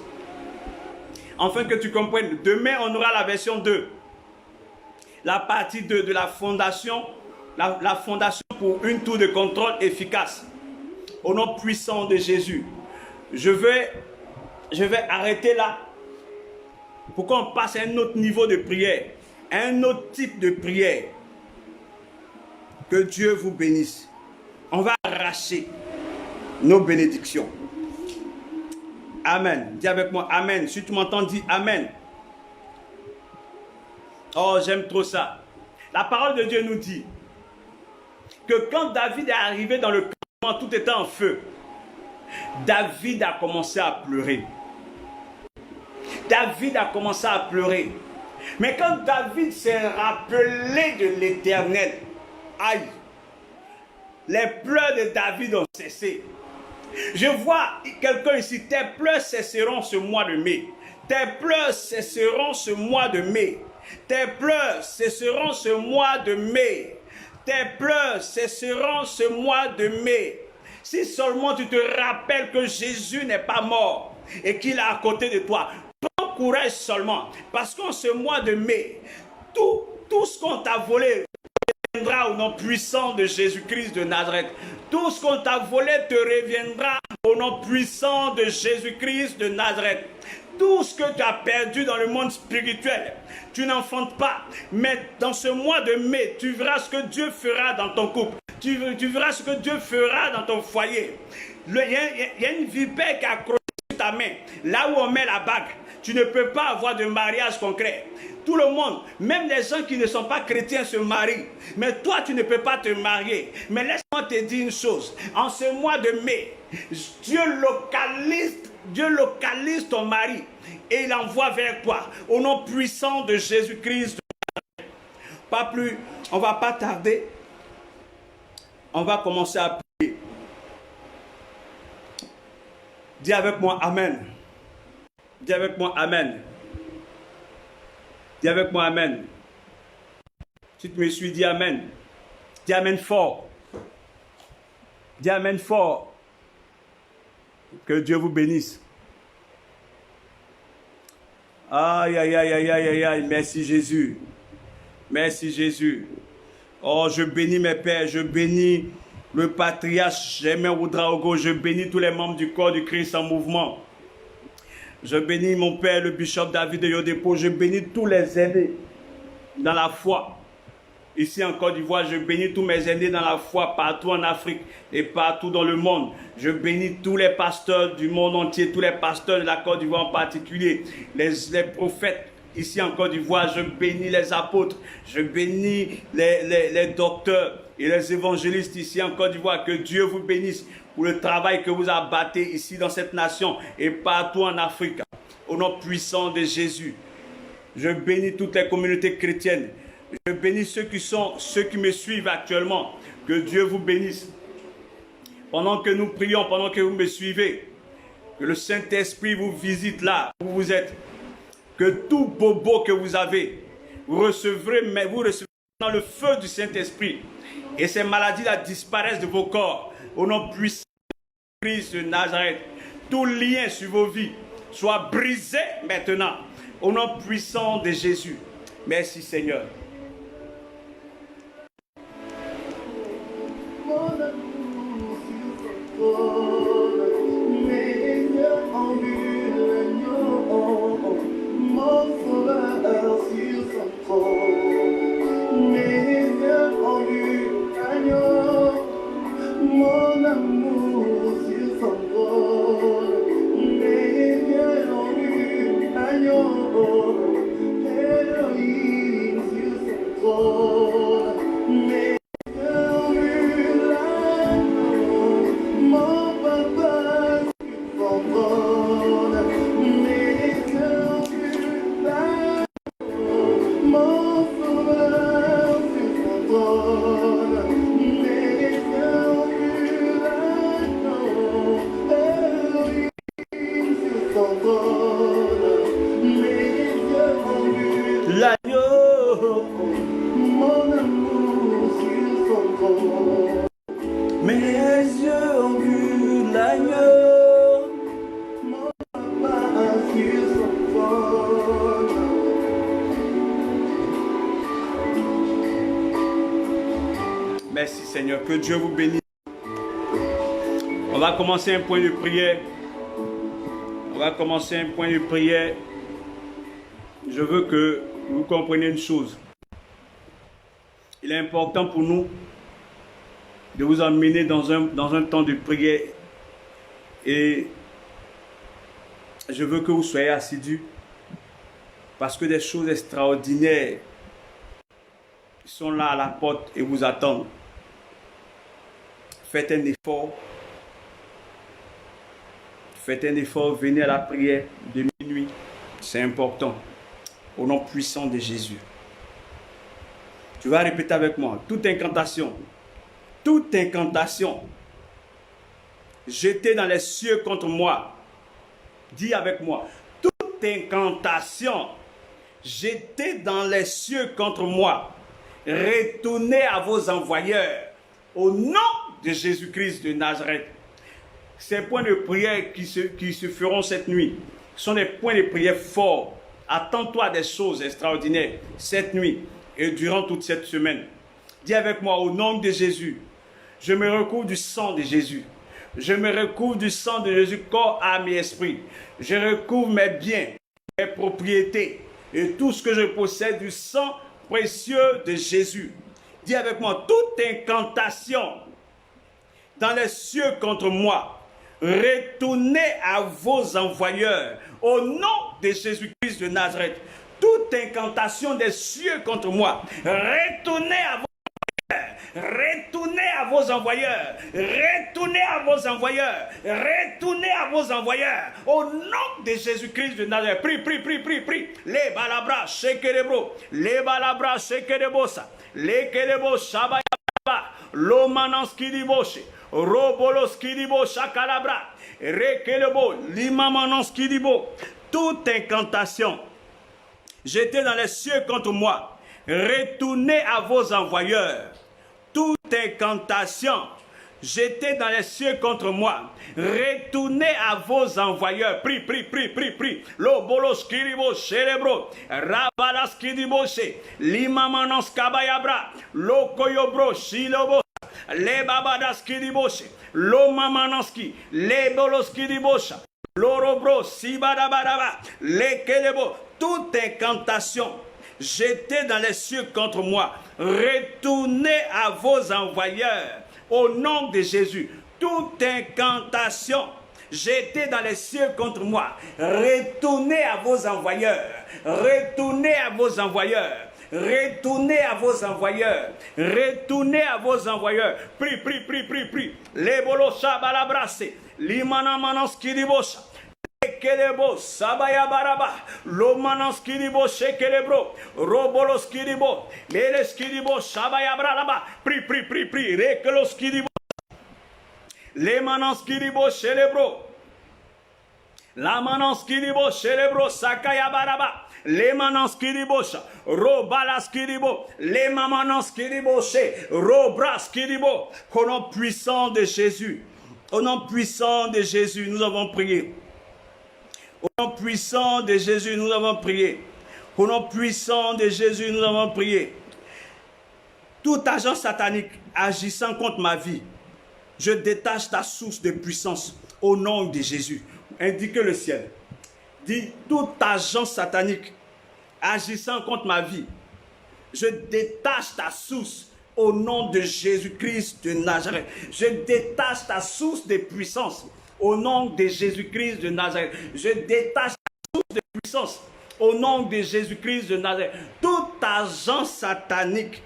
S1: Afin que tu comprennes. Demain, on aura la version 2. La partie 2 de la fondation. La fondation pour une tour de contrôle efficace. Au nom puissant de Jésus. Je vais arrêter là. Pour qu'on passe à un autre niveau de prière. Un autre type de prière. Que Dieu vous bénisse. On va arracher nos bénédictions. Amen. Dis avec moi Amen. Si tu m'entends, dis Amen. Oh, j'aime trop ça. La parole de Dieu nous dit que quand David est arrivé dans le campement, tout était en feu. David a commencé à pleurer. David a commencé à pleurer. Mais quand David s'est rappelé de l'Éternel, aïe, les pleurs de David ont cessé. Je vois quelqu'un ici, tes pleurs cesseront ce mois de mai. Tes pleurs cesseront ce mois de mai. Tes pleurs cesseront ce mois de mai. Tes pleurs cesseront ce mois de mai. Si seulement tu te rappelles que Jésus n'est pas mort et qu'il est à côté de toi, prends courage seulement. Parce qu'en ce mois de mai, tout ce qu'on t'a volé reviendra au nom puissant de Jésus-Christ de Nazareth. Tout ce qu'on t'a volé te reviendra au nom puissant de Jésus-Christ de Nazareth. Tout ce que tu as perdu dans le monde spirituel, tu n'enfantes pas. Mais dans ce mois de mai, tu verras ce que Dieu fera dans ton couple. Tu verras ce que Dieu fera dans ton foyer. Il y a une vipère qui a accroché sur ta main. Là où on met la bague, tu ne peux pas avoir de mariage concret. Tout le monde, même les gens qui ne sont pas chrétiens se marient. Mais toi, tu ne peux pas te marier. Mais laisse-moi te dire une chose. En ce mois de mai, Dieu localise ton mari et il envoie vers toi. Au nom puissant de Jésus-Christ. Pas plus, on ne va pas tarder. On va commencer à prier. Dis avec moi, Amen. Dis avec moi Amen. Dis avec moi Amen. Si tu me suis, dis Amen. Dis Amen fort. Dis Amen fort. Que Dieu vous bénisse. Aïe, aïe, aïe, aïe, aïe, aïe, aïe. Merci Jésus. Merci Jésus. Oh, je bénis mes pères, je bénis le patriarche Germain Ouedraogo, je bénis tous les membres du corps du Christ en mouvement. Je bénis mon père, le bishop David de Yodepo, je bénis tous les aînés dans la foi. Ici en Côte d'Ivoire, je bénis tous mes aînés dans la foi partout en Afrique et partout dans le monde. Je bénis tous les pasteurs du monde entier, tous les pasteurs de la Côte d'Ivoire en particulier, les prophètes. Ici en Côte d'Ivoire, je bénis les apôtres, je bénis les docteurs et les évangélistes ici en Côte d'Ivoire. Que Dieu vous bénisse pour le travail que vous abattez ici dans cette nation et partout en Afrique. Au nom puissant de Jésus, je bénis toutes les communautés chrétiennes. Je bénis ceux qui me suivent actuellement. Que Dieu vous bénisse. Pendant que nous prions, pendant que vous me suivez, que le Saint-Esprit vous visite là où vous êtes. Que tout bobo que vous avez, vous recevrez dans le feu du Saint-Esprit. Et ces maladies-là disparaissent de vos corps. Au nom puissant de Christ de Nazareth. Tout lien sur vos vies soit brisé maintenant. Au nom puissant de Jésus. Merci Seigneur.
S2: Mon amour sur son vol, mes yeux ont vu l'agneau, Elohim sur son trône, mes yeux ont vu l'agneau, mon papa sur son trône, mes yeux ont vu l'agneau, mon sauveur sur son trône.
S1: L'agneau,
S2: Mon amour sur son trône,
S1: mes yeux ont vu l'agneau.
S2: mon papa sur son trône.
S1: Merci Seigneur, que Dieu vous bénisse. On va commencer un point de prière. On va commencer un point de prière. Je veux que vous compreniez une chose. Il est important pour nous de vous emmener dans un temps de prière. Et je veux que vous soyez assidus parce que des choses extraordinaires sont là à la porte et vous attendent. Faites un effort. Faites un effort, venez à la prière de minuit. C'est important. Au nom puissant de Jésus. Tu vas répéter avec moi. Toute incantation jetée dans les cieux contre moi. Dis avec moi. Toute incantation jetée dans les cieux contre moi. Retournez à vos envoyeurs. Au nom de Jésus-Christ de Nazareth. Ces points de prière qui se feront cette nuit sont des points de prière forts. Attends-toi à des choses extraordinaires cette nuit et durant toute cette semaine. Dis avec moi, au nom de Jésus, je me recouvre du sang de Jésus. Je me recouvre du sang de Jésus, corps, âme et esprit. Je recouvre mes biens, mes propriétés et tout ce que je possède du sang précieux de Jésus. Dis avec moi, toute incantation dans les cieux contre moi, retournez à vos envoyeurs au nom de Jésus-Christ de Nazareth. Toute incantation des cieux contre moi, retournez à retournez à vos envoyeurs, retournez à vos envoyeurs, retournez à vos envoyeurs, au nom de Jésus-Christ de Nazareth. Prie, prie, prie, prie, prie. Les balabras, shekerebro, les balabras, shekerebosa, les kerebo, shabayaba, lomananskidiboshe, roboloskidibo, shakalabra, rekelebo, limamanoskidibo. toute incantation jetée dans les cieux contre moi, retournez à vos envoyeurs. Toute incantation jetée dans les cieux contre moi, retournez à vos envoyeurs. Prie, prie, prie, prie, prie. Lo bolos kiribo cerebro, rabalas kiribose, limamanos kabayabra, lo koyobro shilobo, le babadas kiribose, lo mamanoski, le bolos kiribosha, l'orobro sibadabaraba, le kelebo. Toute incantation jetée dans les cieux contre moi, retournez à vos envoyeurs. Au nom de Jésus, toute incantation jetée dans les cieux contre moi, retournez à vos envoyeurs, retournez à vos envoyeurs, retournez à vos envoyeurs, retournez à vos envoyeurs. Prie, prie, prie, prie, prie. Les bolosha balabrase, limana manos kiribosha. Kelebo sabaya baraba lomanos kiribo shekelebro robolos kiribo meles kiribo sabaya bralaba pri pri pri pri rekelos kiribo le manos kiribo shelebro la manos kiribo shelebro sakaya baraba le manos kiribo robalas kiribo le mamanos kiribo she robras kiribo. Au nom puissant de Jésus, au nom puissant de Jésus, nous avons prié. Au nom puissant de Jésus, nous avons prié. Au nom puissant de Jésus, nous avons prié. Tout agent satanique agissant contre ma vie, je détache ta source de puissance au nom de Jésus. Indiquez le ciel. Dis, tout agent satanique agissant contre ma vie, je détache ta source au nom de Jésus-Christ de Nazareth. Je détache ta source de puissance. Au nom de Jésus-Christ de Nazareth, je détache la source de puissance. Au nom de Jésus-Christ de Nazareth, tout agent satanique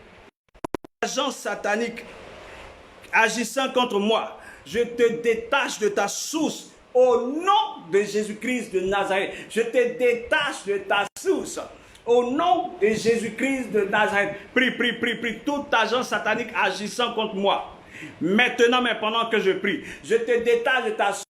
S1: agissant contre moi, je te détache de ta source. Au nom de Jésus-Christ de Nazareth, je te détache de ta source. Au nom de Jésus-Christ de Nazareth, prie, prie, prie, prie. Tout agent satanique agissant contre moi. Maintenant, mais pendant que je prie, je te détache de ta source.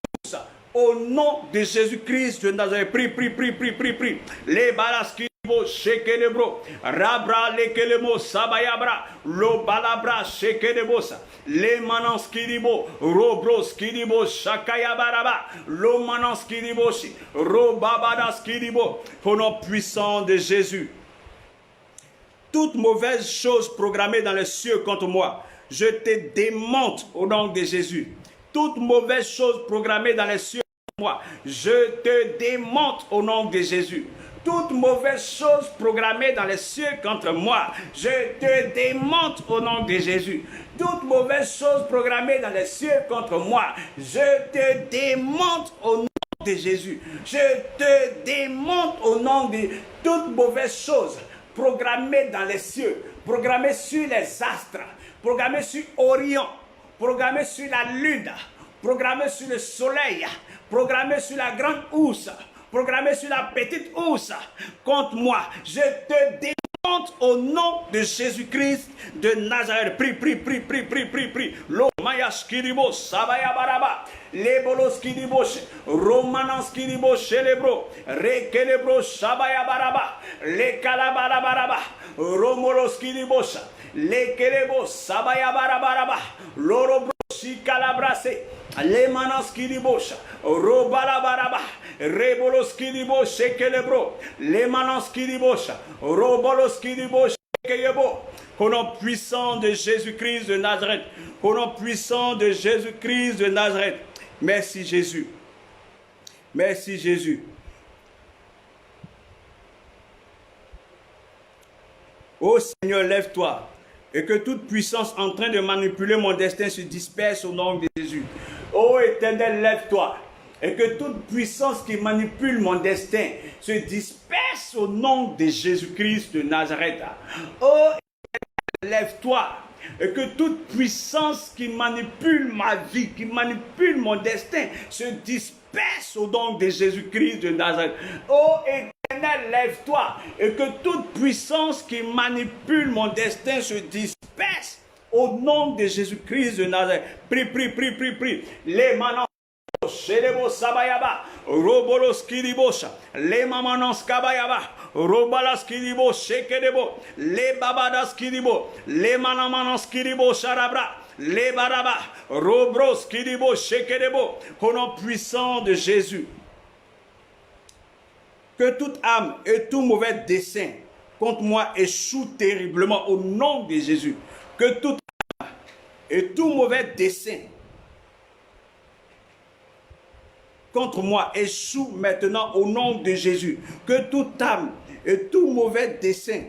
S1: Au nom de Jésus-Christ de Nazareth, prie, prie, prie, prie, prie, prie. Les balaskiribo, shekelebro, rabra, lekelemo, sabayabra, lo balabra, shekelebosa, les mananskiribo, robroskiribo, shakayabaraba, lo mananskiriboshi, robabadaskiribo. Au nom puissant de Jésus, toute mauvaise chose programmée dans les cieux contre moi, je te démonte au nom de Jésus. Toute mauvaise chose programmée dans les cieux contre moi, je te démonte au nom de Jésus. Toute mauvaise chose programmée dans les cieux contre moi, je te démonte au nom de Jésus. Toute mauvaise chose programmée dans les cieux contre moi, je te démonte au nom de Jésus. Je te démonte au nom de toute mauvaise chose programmée dans les cieux, programmée sur les astres, programmé sur Orion, programmé sur la lune, programmé sur le soleil, programmé sur la grande ours, programmé sur la petite ours, contre moi. Je te démonte au nom de Jésus-Christ de Nazareth. Prie, prie, prie, prie, prie, prie, prie. Lo mayaskiribo, sabaya baraba, les boloskiribo, romanaskiribo, chelebro, rekelebro, sabaya baraba, les calabarabaraba, romoloskiribo, les kelebo, sabaya barabaraba, l'orobro, chicalabrase, les manaskiribo, robalabaraba, reboloskiribo, shekelebro, les manaskiribo, roboloskiribo, shekeyebo. Au nom puissant de Jésus-Christ de Nazareth, au nom puissant de Jésus-Christ de Nazareth. Merci Jésus. Merci Jésus. Ô Seigneur, lève-toi et que toute puissance en train de manipuler mon destin se disperse au nom de Jésus. Ô Éternel, lève-toi et que toute puissance qui manipule mon destin se disperse au nom de Jésus-Christ de Nazareth. Ô Éternel, lève-toi et que toute puissance qui manipule ma vie, qui manipule mon destin, se disperse au nom de Jésus-Christ de Nazareth. Ô Éternel, lève-toi et que toute puissance qui manipule mon destin se disperse au nom de Jésus-Christ de Nazareth. Prie, prie, prie, prie, prie. Les manos Shelebo Sabayaba, Robolos Kiribosha, Le Mamanos Kabayaba, Robalas Kiribo, Shekedebo, Le Babadas Kiribo, Le Manamanos Kiribo, Sharabra, Le Baraba, Robros Kiribo, Shekedebo, au nom puissant de Jésus. Que toute âme et tout mauvais dessein contre moi échoue terriblement au nom de Jésus. Que toute âme et tout mauvais dessein contre moi échoue maintenant au nom de Jésus. Que toute âme et tout mauvais dessein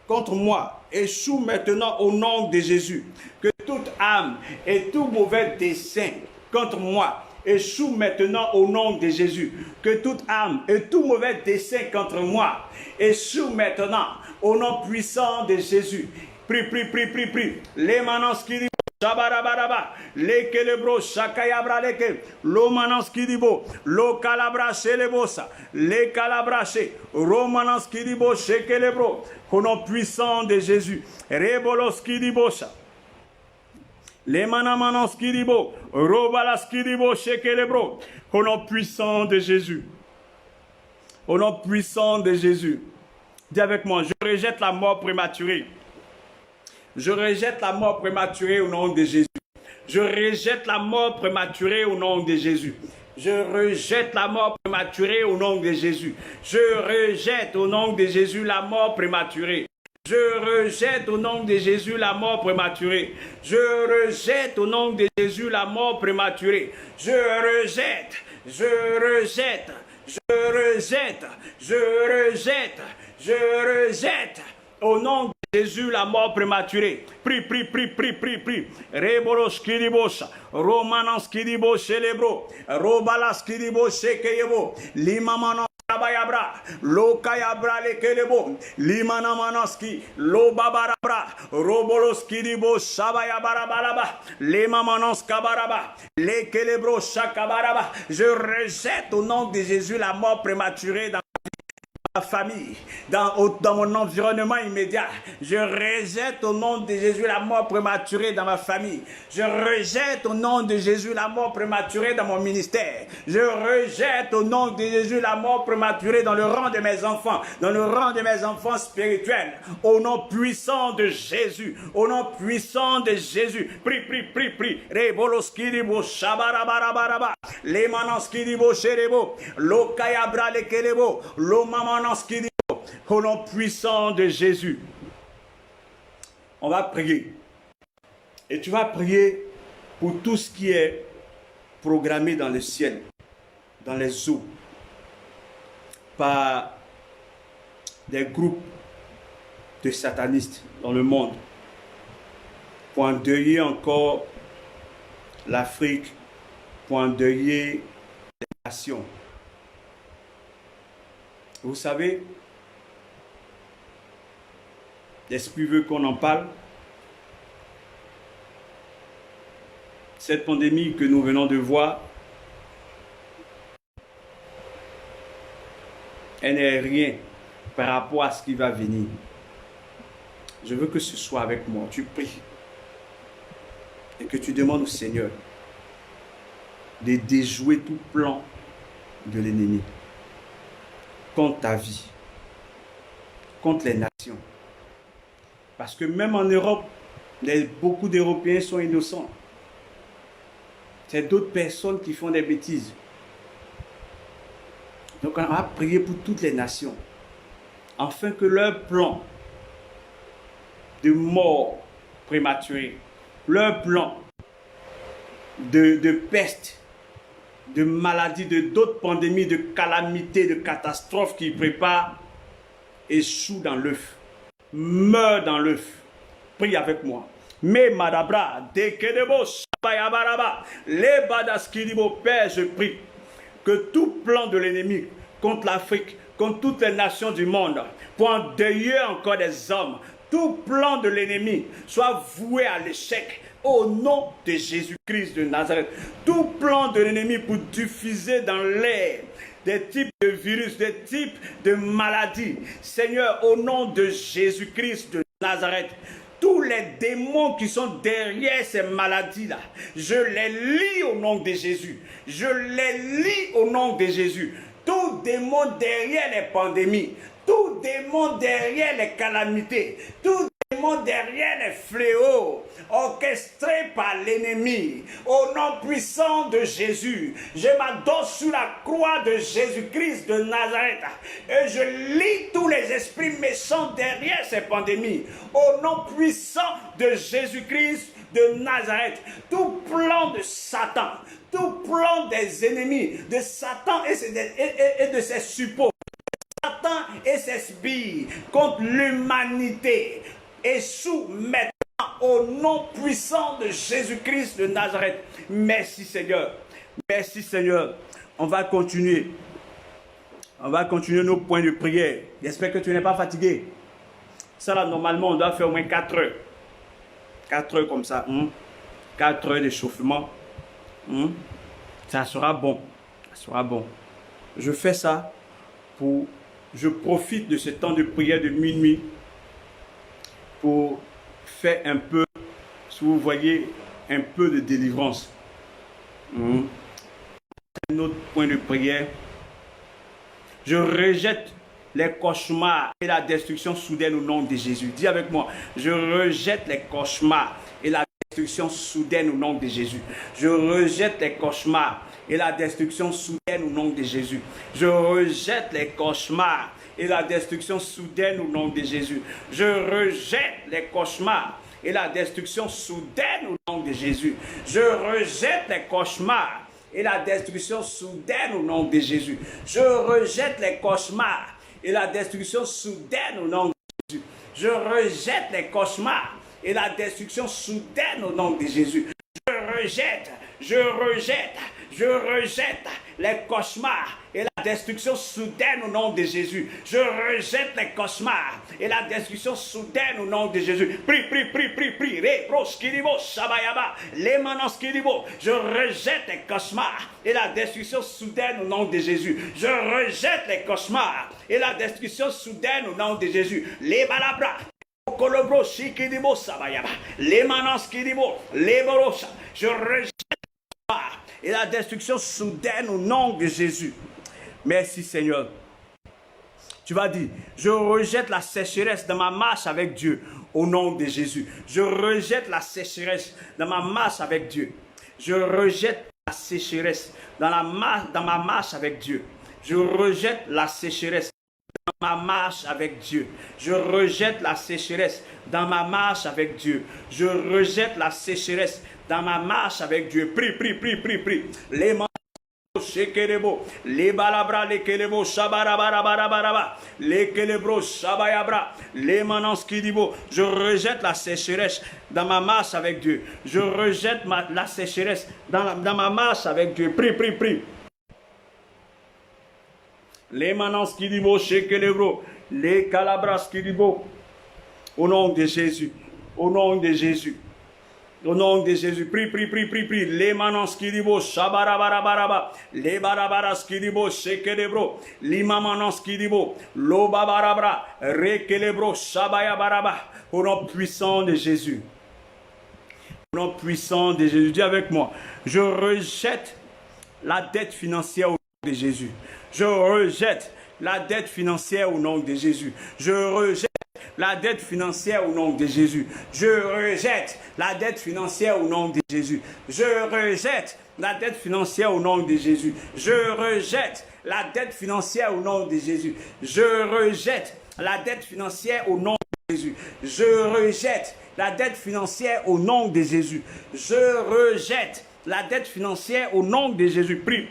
S1: contre moi échoue maintenant au nom de Jésus. Que toute âme et tout mauvais dessein contre moi échoue maintenant au nom de Jésus. Que toute âme et tout mauvais dessein contre moi échoue maintenant au nom puissant de Jésus. Prie, prie, prie, prie, prie. Les manans qui Shabarabaraba, le kelebro, shakayabra leke, lo manans kidibo, lo calabra shelebosa, le calabrache, romanans kidibo, shekelebro, au nom puissant de Jésus, rebolos kidibosa, le manamanos kidibo, robalas kidibo, shekelebro, au nom puissant de Jésus, au nom puissant de Jésus. Dis avec moi, je rejette la mort prématurée. Je rejette la mort prématurée au nom de Jésus. Je rejette la mort prématurée au nom de Jésus. Je rejette la mort prématurée au nom de Jésus. Je rejette au nom de Jésus la mort prématurée. Je rejette au nom de Jésus la mort prématurée. Je rejette au nom de Jésus la mort prématurée. Je rejette, je rejette, je rejette, je rejette, je rejette au nom de Jésus, la mort prématurée. Prie, prie, prie, prie, prie, prie. Rebolos kiribosha. Romanans kiribos célébro. Robalas kiribos shekeyebo. Limamanos kabayabra. Lo kayabra lekelebo. Limanamanoski. Lo babarabra. Robolos kiribos shabayabarabaraba. Limamanos kabaraba. Lekelebro shakabaraba. Je rejette au nom de Jésus la mort prématurée dans ma famille, dans mon environnement immédiat. Je rejette au nom de Jésus la mort prématurée dans ma famille. Je rejette au nom de Jésus la mort prématurée dans mon ministère. Je rejette au nom de Jésus la mort prématurée dans le rang de mes enfants, dans le rang de mes enfants spirituels. Au nom puissant de Jésus, au nom puissant de Jésus. Prie, prie, prie, prie. Rebolos kiribo shabarabaraba. Les manans kiribo sherebo. Lo kayabra le kelebo. Lo maman. Au nom puissant de Jésus, on va prier. Et tu vas prier pour tout ce qui est programmé dans le ciel, dans les eaux, par des groupes de satanistes dans le monde, pour endeuiller encore l'Afrique, pour endeuiller les nations. Vous savez, l'Esprit veut qu'on en parle. Cette pandémie que nous venons de voir, elle n'est rien par rapport à ce qui va venir. Je veux que ce soit avec moi. Tu pries et que tu demandes au Seigneur de déjouer tout plan de l'ennemi contre ta vie, contre les nations. Parce que même en Europe, beaucoup d'Européens sont innocents. C'est d'autres personnes qui font des bêtises. Donc on va prier pour toutes les nations, afin que leur plan de mort prématurée, leur plan de peste, de maladies, de d'autres pandémies, de calamités, de catastrophes qui préparent, échoue dans l'œuf, meurt dans l'œuf. Prie avec moi. Mais madabra, dekedebo, shabayabaraba, les badaskiribo, Père, je prie que tout plan de l'ennemi contre l'Afrique, contre toutes les nations du monde, pour endeuiller encore des hommes, tout plan de l'ennemi soit voué à l'échec. Au nom de Jésus-Christ de Nazareth, tout plan de l'ennemi pour diffuser dans l'air des types de virus, des types de maladies, Seigneur, au nom de Jésus-Christ de Nazareth, tous les démons qui sont derrière ces maladies-là, je les lis au nom de Jésus. Je les lis au nom de Jésus. Tout démon derrière les pandémies, tout démon derrière les calamités, tout démon derrière les fléaux orchestrés par l'ennemi, au nom puissant de Jésus, je m'adosse sur la croix de Jésus-Christ de Nazareth et je lis tous les esprits méchants derrière ces pandémies, au nom puissant de Jésus-Christ de Nazareth. Tout plan de Satan, tout plan des ennemis de Satan et de ses suppôts, Satan et ses sbires contre l'humanité échoue maintenant au nom puissant de Jésus-Christ de Nazareth. Merci Seigneur. Merci Seigneur. On va continuer. On va continuer nos points de prière. J'espère que tu n'es pas fatigué. Ça là, normalement, on doit faire au moins 4 heures. 4 heures comme ça. 4 heures d'échauffement. Ça sera bon. Ça sera bon. Je fais ça pour... Je profite de ce temps de prière de minuit pour faire un peu, si vous voyez, un peu de délivrance. Un autre point de prière. Je rejette les cauchemars et la destruction soudaine au nom de Jésus. Dis avec moi, je rejette les cauchemars et la destruction soudaine au nom de Jésus. Je rejette les cauchemars et la destruction soudaine au nom de Jésus. Je rejette les cauchemars et la destruction soudaine au nom de Jésus. Je rejette les cauchemars et la destruction soudaine au nom de Jésus. Je rejette les cauchemars et la destruction soudaine au nom de Jésus. Je rejette les cauchemars et la destruction soudaine au nom de Jésus. Je rejette les cauchemars et la destruction soudaine au nom de Jésus. Je rejette les cauchemars et la destruction soudaine au nom de Jésus. Je rejette les cauchemars et la destruction soudaine au nom de Jésus. Prie. Je rejette les cauchemars et la destruction soudaine au nom de Jésus. Je rejette les cauchemars et la destruction soudaine au nom de Jésus. Les balabras. Je rejette et la destruction soudaine au nom de Jésus. Merci Seigneur. Tu vas dire, je rejette la sécheresse dans ma marche avec Dieu au nom de Jésus. Je rejette la sécheresse dans ma marche avec Dieu. Je rejette la sécheresse dans ma marche avec Dieu. Je rejette la sécheresse dans ma marche avec Dieu. Je rejette la sécheresse dans ma marche avec Dieu. Je rejette la sécheresse dans ma marche avec Dieu. Prie. Les mains les balabra, les kelebo, shabarabarabarabaraba, les kelebro, shabayabra, les manans kidibo. Je rejette la sécheresse dans ma marche avec Dieu. Je rejette la sécheresse dans ma marche avec Dieu. Prie. Les manans kidibo, chez kelebro, les calabras kidibo. Au nom de Jésus. Au nom de Jésus. Au nom de Jésus, prie. Les manans kidibo, shabarabaraba, les barabaras kidibo, shekelebro, limamanans kidibo, lobabarabra, rekelebro, shabayabaraba. Au nom puissant de Jésus. Au nom puissant de Jésus. Dis avec moi, je rejette la dette financière au nom de Jésus. Je rejette la dette financière au nom de Jésus. Je rejette la dette financière au nom de Jésus. Je rejette la dette financière au nom de Jésus. Je rejette la dette financière au nom de Jésus. Je rejette la dette financière au nom de Jésus. Je rejette la dette financière au nom de Jésus. Je rejette la dette financière au nom de Jésus. Je rejette la dette financière au nom de Jésus. Prie.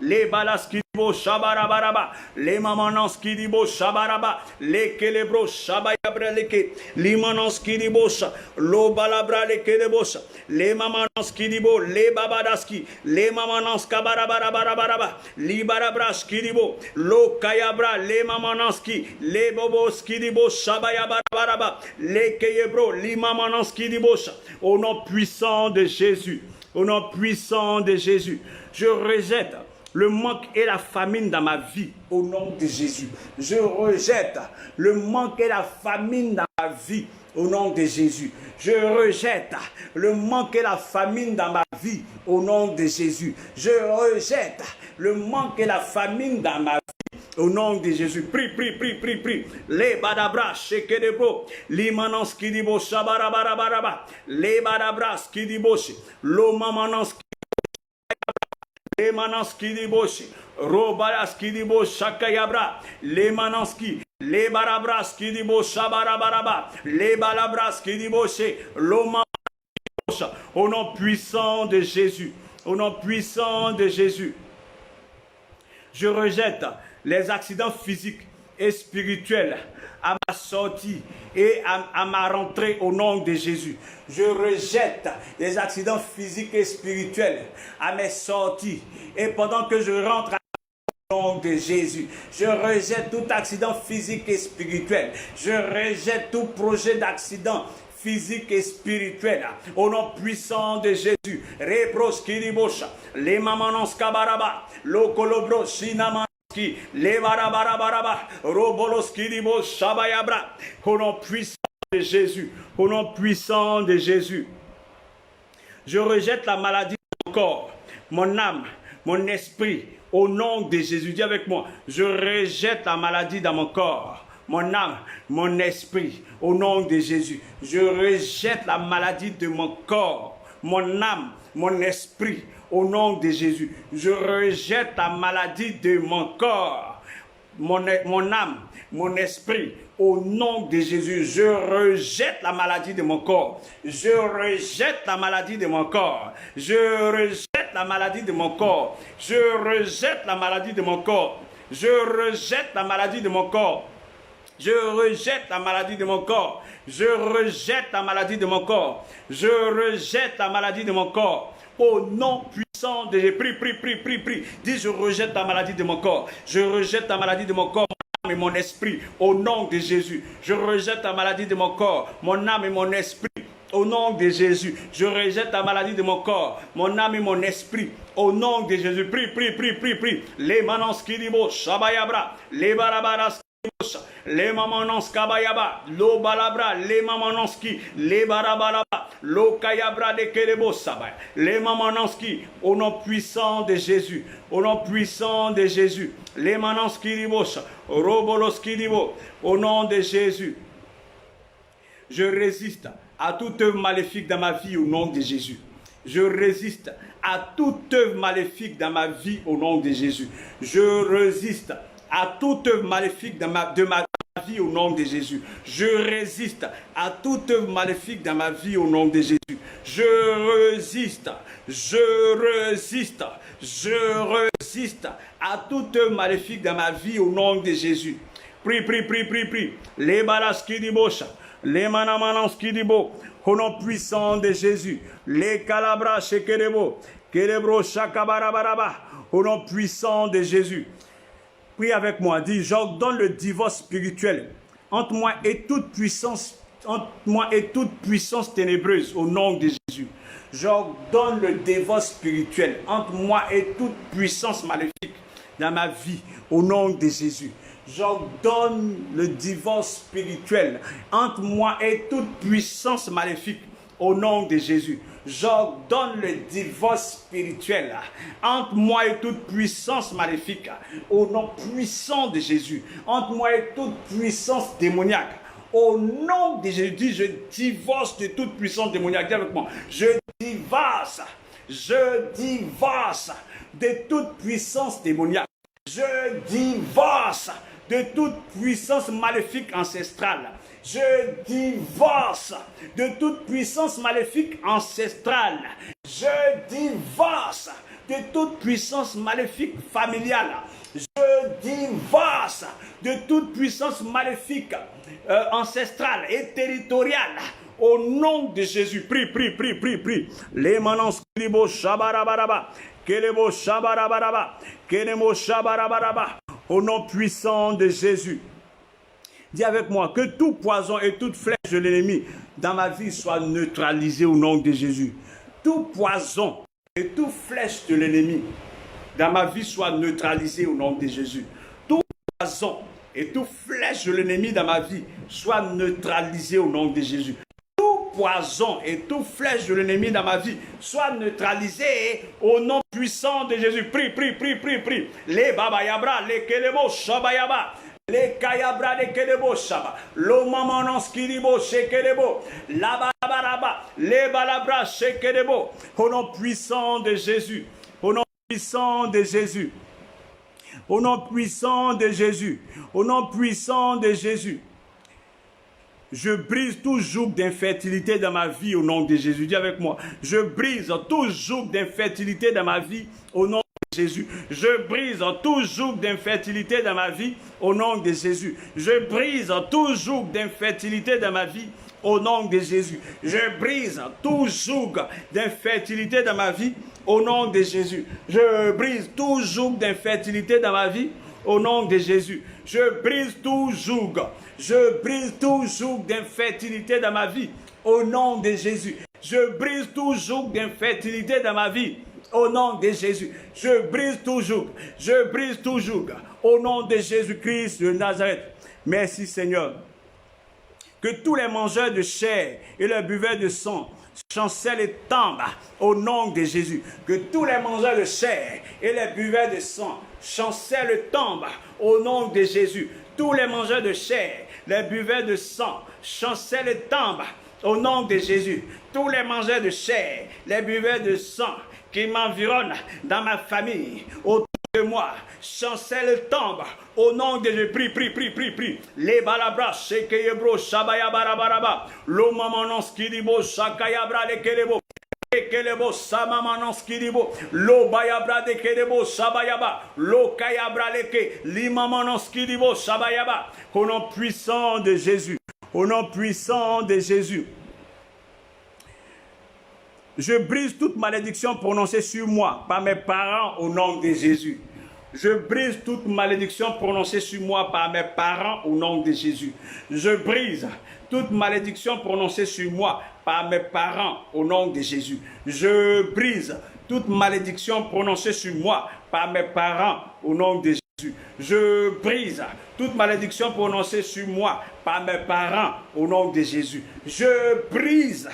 S1: Les balas kidibo shabarabaraba, les mamanans kidibo shabaraba, les kelebro shabayabra leke, les manans kidibo lo balabra les kelebos, les mamanans kidibo, les babadaski, les mamanans kabarabarabaraba, les barabras kidibo, lo kayabra, les mamananski, les bobos kidibo shabayabarabaraba, les kayebro, les mamanans kidibo. Au nom puissant de Jésus. Au nom puissant de Jésus, je rejette le manque et la famine dans ma vie. Au nom de Jésus, je rejette le manque et la famine dans ma vie au nom de Jésus. Je rejette le manque et la famine dans ma vie au nom de Jésus. Je rejette le manque et la famine dans ma vie au nom de Jésus. Prie, prie, prie, prie, prie. Les badabras, shekedebo, limanans kidibo, shabarabarabaraba, les badabras kidiboshi, lomamanans les mananski diboshi, robaraski dibo shakayabra, les mananski, les barabraski dibo shabarabaraba, les balabraski diboshi, l'oma. Au nom puissant de Jésus, au nom puissant de Jésus, je rejette les accidents physiques et spirituels à ma sortie et à ma rentrée au nom de Jésus. Je rejette les accidents physiques et spirituels à mes sorties et pendant que je rentre au nom de Jésus. Je rejette tout accident physique et spirituel. Je rejette tout projet d'accident physique et spirituel au nom puissant de Jésus. Repros kiribosha, les mamanons kabaraba, lokolobro shinama. Les barabarabaraba, roboloski dibo shabayabra, au nom puissant de Jésus, au nom puissant de Jésus. Je rejette la maladie de mon corps, mon âme, mon esprit, au nom de Jésus. Dis avec moi, je rejette la maladie dans mon corps, mon âme, mon esprit, au nom de Jésus. Je rejette la maladie de mon corps, mon âme, mon esprit, au nom de Jésus. Je rejette la maladie de mon corps, mon âme, mon esprit, au nom de Jésus. Je rejette la maladie de mon corps. Je rejette la maladie de mon corps. Je rejette la maladie de mon corps. Je rejette la maladie de mon corps. Je rejette la maladie de mon corps. Je rejette la maladie de mon corps. Je rejette la maladie de mon corps. Je rejette la maladie de mon corps. Au nom puissant de Jésus. Prie, prie, prie, prie, prie. Dis, je rejette la maladie de mon corps. Je rejette la maladie de mon corps, mon âme et mon esprit. Au nom de Jésus. Je rejette la maladie de mon corps, mon âme et mon esprit. Au nom de Jésus. Je rejette la maladie de mon corps, mon âme et mon esprit. Au nom de Jésus. Prie, prie, prie, prie, prie. Les manans kidibo, shabayabra, les barabaras. Les mamanons kabayaba, lo balabra, les mamanonski, les barabalaba, lo kayabra de kerebo sabay, les mamanonski, au nom puissant de Jésus, au nom puissant de Jésus, les manonski dibos, roboloski dibo, au nom de Jésus. Je résiste à toute œuvre maléfique dans ma vie au nom de Jésus. Je résiste à toute œuvre maléfique dans ma vie au nom de Jésus. Je résiste à toute œuvre maléfique de ma vie au nom de Jésus. Je résiste à toute œuvre maléfique dans ma vie au nom de Jésus. Je résiste à toute œuvre maléfique dans ma vie au nom de Jésus. Prie, prie, prie, prie, prie. Les balaski dibosha, les manamananski dibo, au nom puissant de Jésus. Les calabras shekerebo, kerebro shakabarabaraba, au nom puissant de Jésus. Prie avec moi, dis, j'ordonne le divorce spirituel entre moi et toute puissance ténébreuse au nom de Jésus. J'ordonne le divorce spirituel entre moi et toute puissance maléfique dans ma vie au nom de Jésus. J'ordonne le divorce spirituel entre moi et toute puissance maléfique au nom de Jésus. J'ordonne le divorce spirituel entre moi et toute puissance maléfique au nom puissant de Jésus. Entre moi et toute puissance démoniaque. Au nom de Jésus, je divorce de toute puissance démoniaque. Dis avec moi. Je divorce de toute puissance démoniaque. Je divorce de toute puissance maléfique ancestrale. Je divorce de toute puissance maléfique ancestrale. Je divorce de toute puissance maléfique familiale. Je divorce de toute puissance maléfique ancestrale et territoriale. Au nom de Jésus, prie, prie, prie, prie, prie. Les manants skribo shabarabaraba, kelebo shabarabaraba, kelemo shabarabaraba. Au nom puissant de Jésus. Dis avec moi que tout poison et toute flèche de l'ennemi dans ma vie soit neutralisé au nom de Jésus. Tout poison et toute flèche de l'ennemi dans ma vie soit neutralisé au nom de Jésus. Tout poison et toute flèche de l'ennemi dans ma vie soit neutralisée au nom de Jésus. Tout poison et toute flèche de l'ennemi dans ma vie soit neutralisé au nom puissant de Jésus. Prie, prie, prie, prie, prie. Les babayabra, les kelebo, shabayaba. Les kayabra de kelebo shaba, lo mamanon skiribo shekelebo, la barabaraba, les balabra shekelebo, au nom puissant de Jésus, au nom puissant de Jésus, au nom puissant de Jésus, au nom puissant de Jésus. Je brise tout joug d'infertilité dans ma vie au nom de Jésus. Dis avec moi, je brise tout joug d'infertilité dans ma vie au nom de Jésus. Je brise tout joug d'infertilité dans ma vie au nom de Jésus. Je brise tout joug d'infertilité dans ma vie au nom de Jésus. Je brise tout joug d'infertilité dans ma vie au nom de Jésus. Je brise tout joug d'infertilité dans ma vie au nom de Jésus. Je brise tout joug. Je brise tout joug d'infertilité dans ma vie au nom de Jésus. Je brise tout joug d'infertilité dans ma vie au nom de Jésus. Je brise tout joug. Je brise tout joug au nom de Jésus-Christ de Nazareth. Merci Seigneur. Que tous les mangeurs de chair et les buveurs de sang chancellent et tombent au nom de Jésus. Que tous les mangeurs de chair et les buveurs de sang chancellent et tombent au nom de Jésus. Tous les mangeurs de chair, les buveurs de sang chancellent et tombent au nom de Jésus. Tous les mangeurs de chair, les buveurs de sang qui m'environnent dans ma famille, autour de moi, chancelle tombe au nom de Jésus. Prie, prie, prie, prie, prie. Les balabras, shekeyebro, shabayabarabaraba. Lo mamanon skiribo, shakayabra de kelebo. Kelebo, samamanon skiribo. Lo bayabra de kelebo, shabayaba. Lo kayabra leke. Limamanon skiribo, shabayaba. Au nom puissant de Jésus. Au nom puissant de Jésus. Je brise toute malédiction prononcée sur moi par mes parents au nom de Jésus. Je brise toute malédiction prononcée sur moi par mes parents au nom de Jésus. Je brise toute malédiction prononcée sur moi par mes parents au nom de Jésus. Je brise toute malédiction prononcée sur moi par mes parents au nom de Jésus. Je brise toute malédiction prononcée sur moi par mes parents au nom de Jésus. Je brise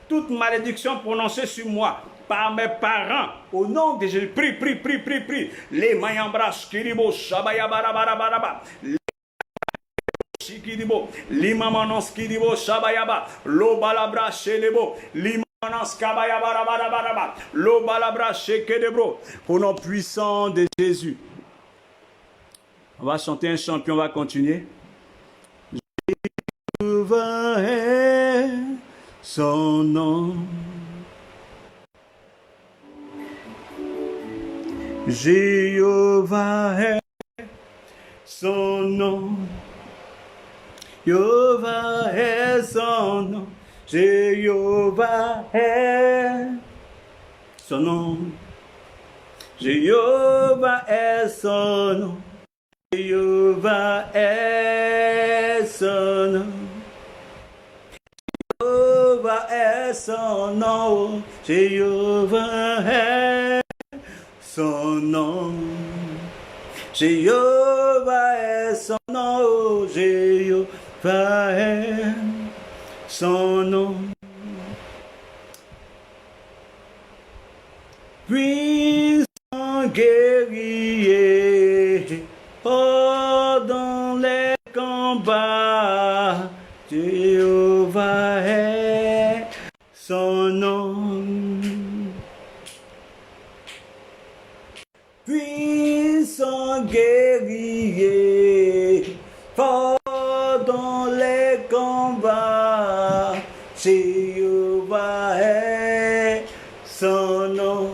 S1: toute malédiction prononcée sur moi par mes parents au nom de Jésus. Prie, prie, prie, prie, prie. Les mayambras kiribo shabayabarabaraba. Shikiribo limamanos kiribo shabayaba. Lo balabra shelebo lim. Au nom puissant de Jésus. On va chanter un chant puis on va continuer. Jéhovah est son nom. Jéhovah est son nom. Jéhovah est son nom. Jéhovah est son nom. Jéhovah est son nom. Jéhovah est son nom. Jéhovah est son nom. Jéhovah est son nom. Jéhovah est son nom. Jéhovah est son nom. Puissant guerrier, oh dans les combats, Jéhovah est son nom. Puissant guerrier, fort dans les combats, Jéhovah est son nom.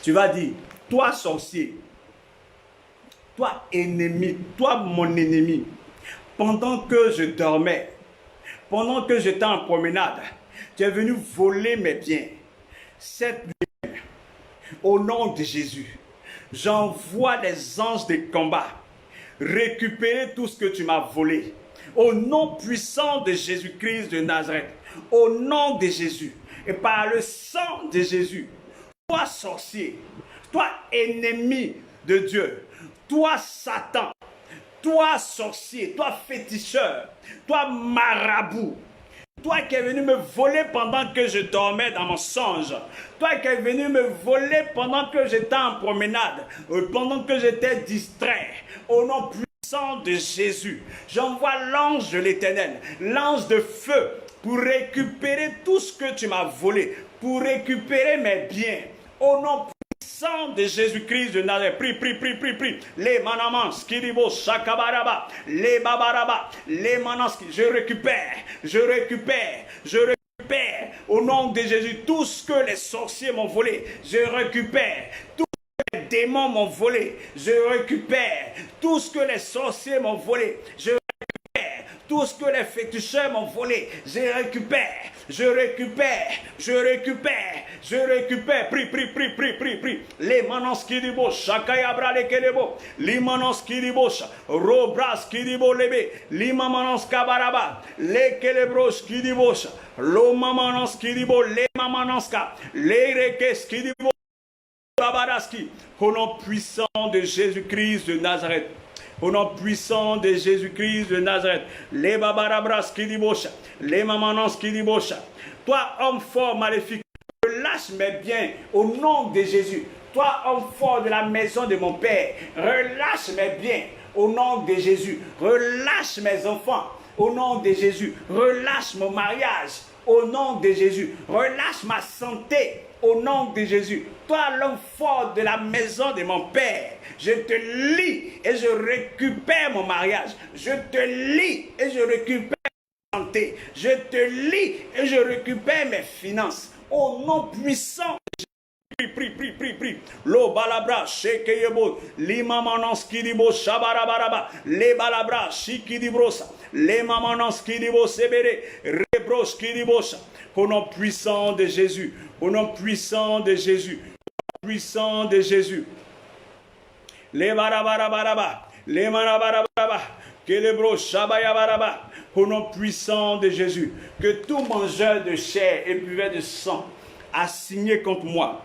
S1: Tu vas dire, toi sorcier, toi ennemi, toi mon ennemi, pendant que je dormais, pendant que j'étais en promenade, tu es venu voler mes biens. Cette nuit, au nom de Jésus, j'envoie des anges de combat récupérer tout ce que tu m'as volé. Au nom puissant de Jésus-Christ de Nazareth, au nom de Jésus et par le sang de Jésus, toi sorcier, toi ennemi de Dieu, toi Satan, toi sorcier, toi féticheur, toi marabout, toi qui es venu me voler pendant que je dormais dans mon songe, toi qui es venu me voler pendant que j'étais en promenade, pendant que j'étais distrait, au nom puissant de Jésus, j'envoie l'ange de l'Éternel, l'ange de feu, pour récupérer tout ce que tu m'as volé, pour récupérer mes biens, au nom puissant de Jésus-Christ de Nazareth. Prie. Les manamans, skiribo, shakabaraba, les babaraba, les manans, je récupère. Au nom de Jésus, tout ce que les sorciers m'ont volé, je récupère. Tout ce que les démons m'ont volé, je récupère. Tout ce que les sorciers m'ont volé, je récupère. Tout ce que les féticheurs m'ont volé, je récupère. Prie. Les manos qui dibo, shakayabra le kelebo, les manos qui dibo, robras qui dibo lebe, les mamanos kabaraba, les kelebros qui dibo, lo mamanos qui dibo, les mamanoska, les rekes qui dibo, babaraski, au nom puissant de Jésus-Christ de Nazareth. Au nom puissant de Jésus-Christ de Nazareth, les babarabras qui dibosha, les mamanons qui dibosha. Toi, homme fort, maléfique, relâche mes biens au nom de Jésus. Toi, homme fort de la maison de mon Père, relâche mes biens au nom de Jésus. Relâche mes enfants au nom de Jésus. Relâche mon mariage au nom de Jésus. Relâche ma santé au nom de Jésus. Toi, l'homme fort de la maison de mon Père, je te lie et je récupère mon mariage. Je te lie et je récupère ma santé. Je te lie et je récupère mes finances. Au nom puissant de Jésus. Prie. Lo balabra, shekeyebo, limamanons kidibo, shabarabaraba, les balabra, shikidibrosa, les mamanons kidibo, sebere, rebros kidibosa. Au nom puissant de Jésus. Au nom puissant de Jésus. Puissant de Jésus. Les barabarabaraba, les marabarabaraba, que les bros shabayabaraba, au nom puissant de Jésus, que tout mangeur de chair et buveur de sang assigné contre moi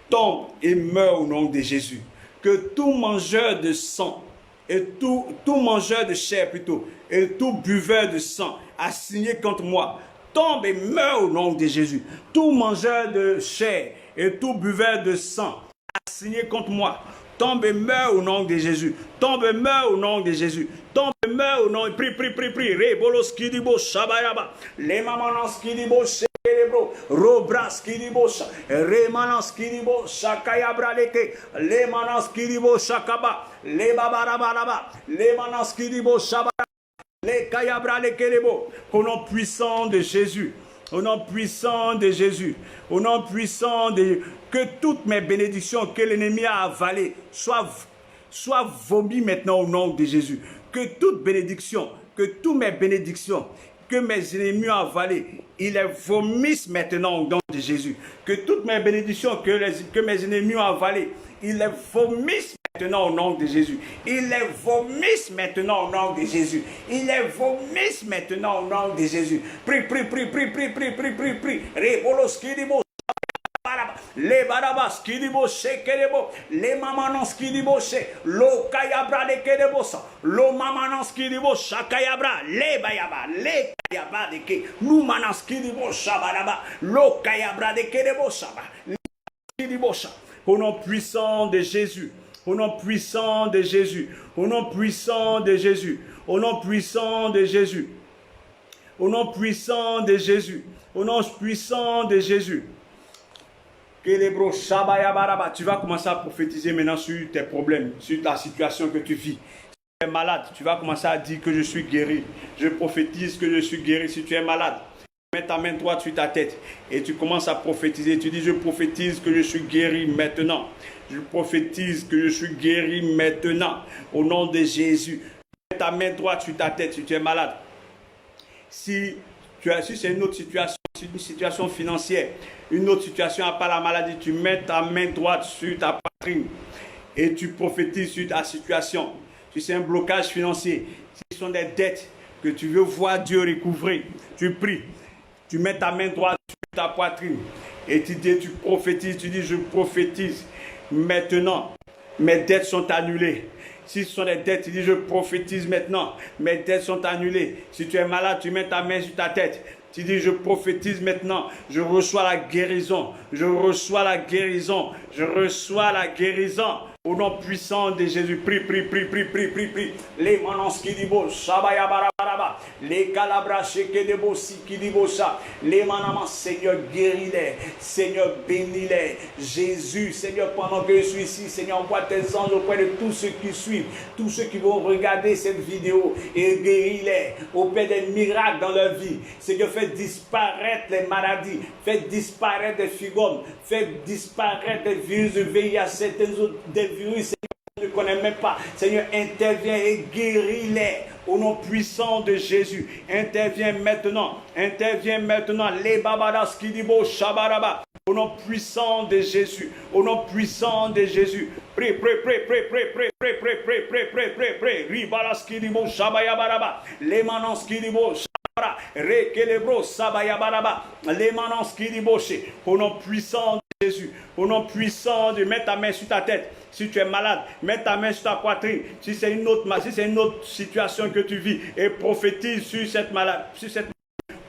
S1: tombe et meurt au nom de Jésus. Que tout mangeur de sang et tout mangeur de chair plutôt et tout buveur de sang assigné contre moi tombe et meurt au nom de Jésus. Tout mangeur de chair et tout buveur de sang assigné contre moi tombe et meurt au nom de Jésus. Tombe et meurt au nom de Jésus. Tombe et meurt au nom. Prie. Rebolos kidibo shabayaba. Les mamanos kidibo shekelebro. Robras kidibo sha. Remanos kidibo shakayabra leke. Les manos kidibo shakaba. Les babarabaraba. Les manos kidibo shabara. Les kayabra lekelebo. Au nom puissant de Jésus. Au nom puissant de Jésus, au nom puissant de... Que toutes mes bénédictions que l'ennemi a avalées soient vomies maintenant au nom de Jésus. Que toutes mes bénédictions que mes ennemis ont avalées, ils les vomissent maintenant au nom de Jésus. Que toutes mes bénédictions que mes ennemis ont avalées, ils les vomissent maintenant au nom de Jésus. Ils les vomissent maintenant au nom de Jésus. Ils les vomissent maintenant au nom de Jésus. Prie. Rebolos kidibo. Les barabas kidibo shekelebo. Les mamanons kidibo she. Lo kayabra de kedebosa. Lo mamanons kidibo shakayabra. Les bayaba. Les kayabra de ke. Nous manons kidibo shabaraba. Lo kayabra de kedebo shaba. Kidibo sha. Au nom puissant de Jésus. Au nom puissant de Jésus. Au nom puissant de Jésus. Au nom puissant de Jésus. Au nom puissant de Jésus. Au nom puissant de Jésus. Tu vas commencer à prophétiser maintenant sur tes problèmes, sur ta situation que tu vis. Si tu es malade, tu vas commencer à dire que je suis guéri. Je prophétise que je suis guéri. Si tu es malade, mets ta main droite sur ta tête et tu commences à prophétiser. Tu dis, je prophétise que je suis guéri maintenant. Je prophétise que je suis guéri maintenant. Au nom de Jésus. Mets ta main droite sur ta tête si tu es malade. Si c'est une autre situation, une situation financière, une autre situation à part la maladie, tu mets ta main droite sur ta poitrine et tu prophétises sur ta situation. Si c'est un blocage financier, si ce sont des dettes que tu veux voir Dieu recouvrer, tu pries. Tu mets ta main droite sur ta poitrine Et tu dis, tu prophétises, tu dis, je prophétise. Maintenant, mes dettes sont annulées. Si ce sont des dettes, tu dis, je prophétise maintenant. Mes dettes sont annulées. Si tu es malade, tu mets ta main sur ta tête. Tu dis, je prophétise maintenant. Je reçois la guérison. Je reçois la guérison. Je reçois la guérison. Au nom puissant de Jésus, prie, prie, prie, prie, prie, prie, prie. Les manons qui disent, Shabaya Barabaraba, les calabras qui disent, les manamans, Seigneur, guéris-les, Seigneur, bénis-les. Jésus, Seigneur, pendant que je suis ici, Seigneur, envoie tes anges auprès de tous ceux qui suivent, tous ceux qui vont regarder cette vidéo et guéris-les, opère des miracles dans leur vie. Seigneur, fais disparaître les maladies, fais disparaître les fibromes, fais disparaître les virus de VIH, certains autres des virus, Seigneur, on ne connaît même pas. Seigneur, interviens et guéris-les au nom puissant de Jésus. Interviens maintenant. Interviens maintenant. Les babadas qui dit shabaraba. Au nom puissant de Jésus. Au nom puissant de Jésus. Prie, prie, prie, prie, prie, prie, prie, prie, prie, prie, prie, prie, prie. Ribalas qui dit shabayabaraba. Les manans qui dit rekelebro sabayabaraba. Les manans qui dit au nom puissant de Jésus, au nom puissant de mets ta main sur ta tête. Si tu es malade, mets ta main sur ta poitrine. Si c'est une autre situation que tu vis, et prophétise sur cette maladie,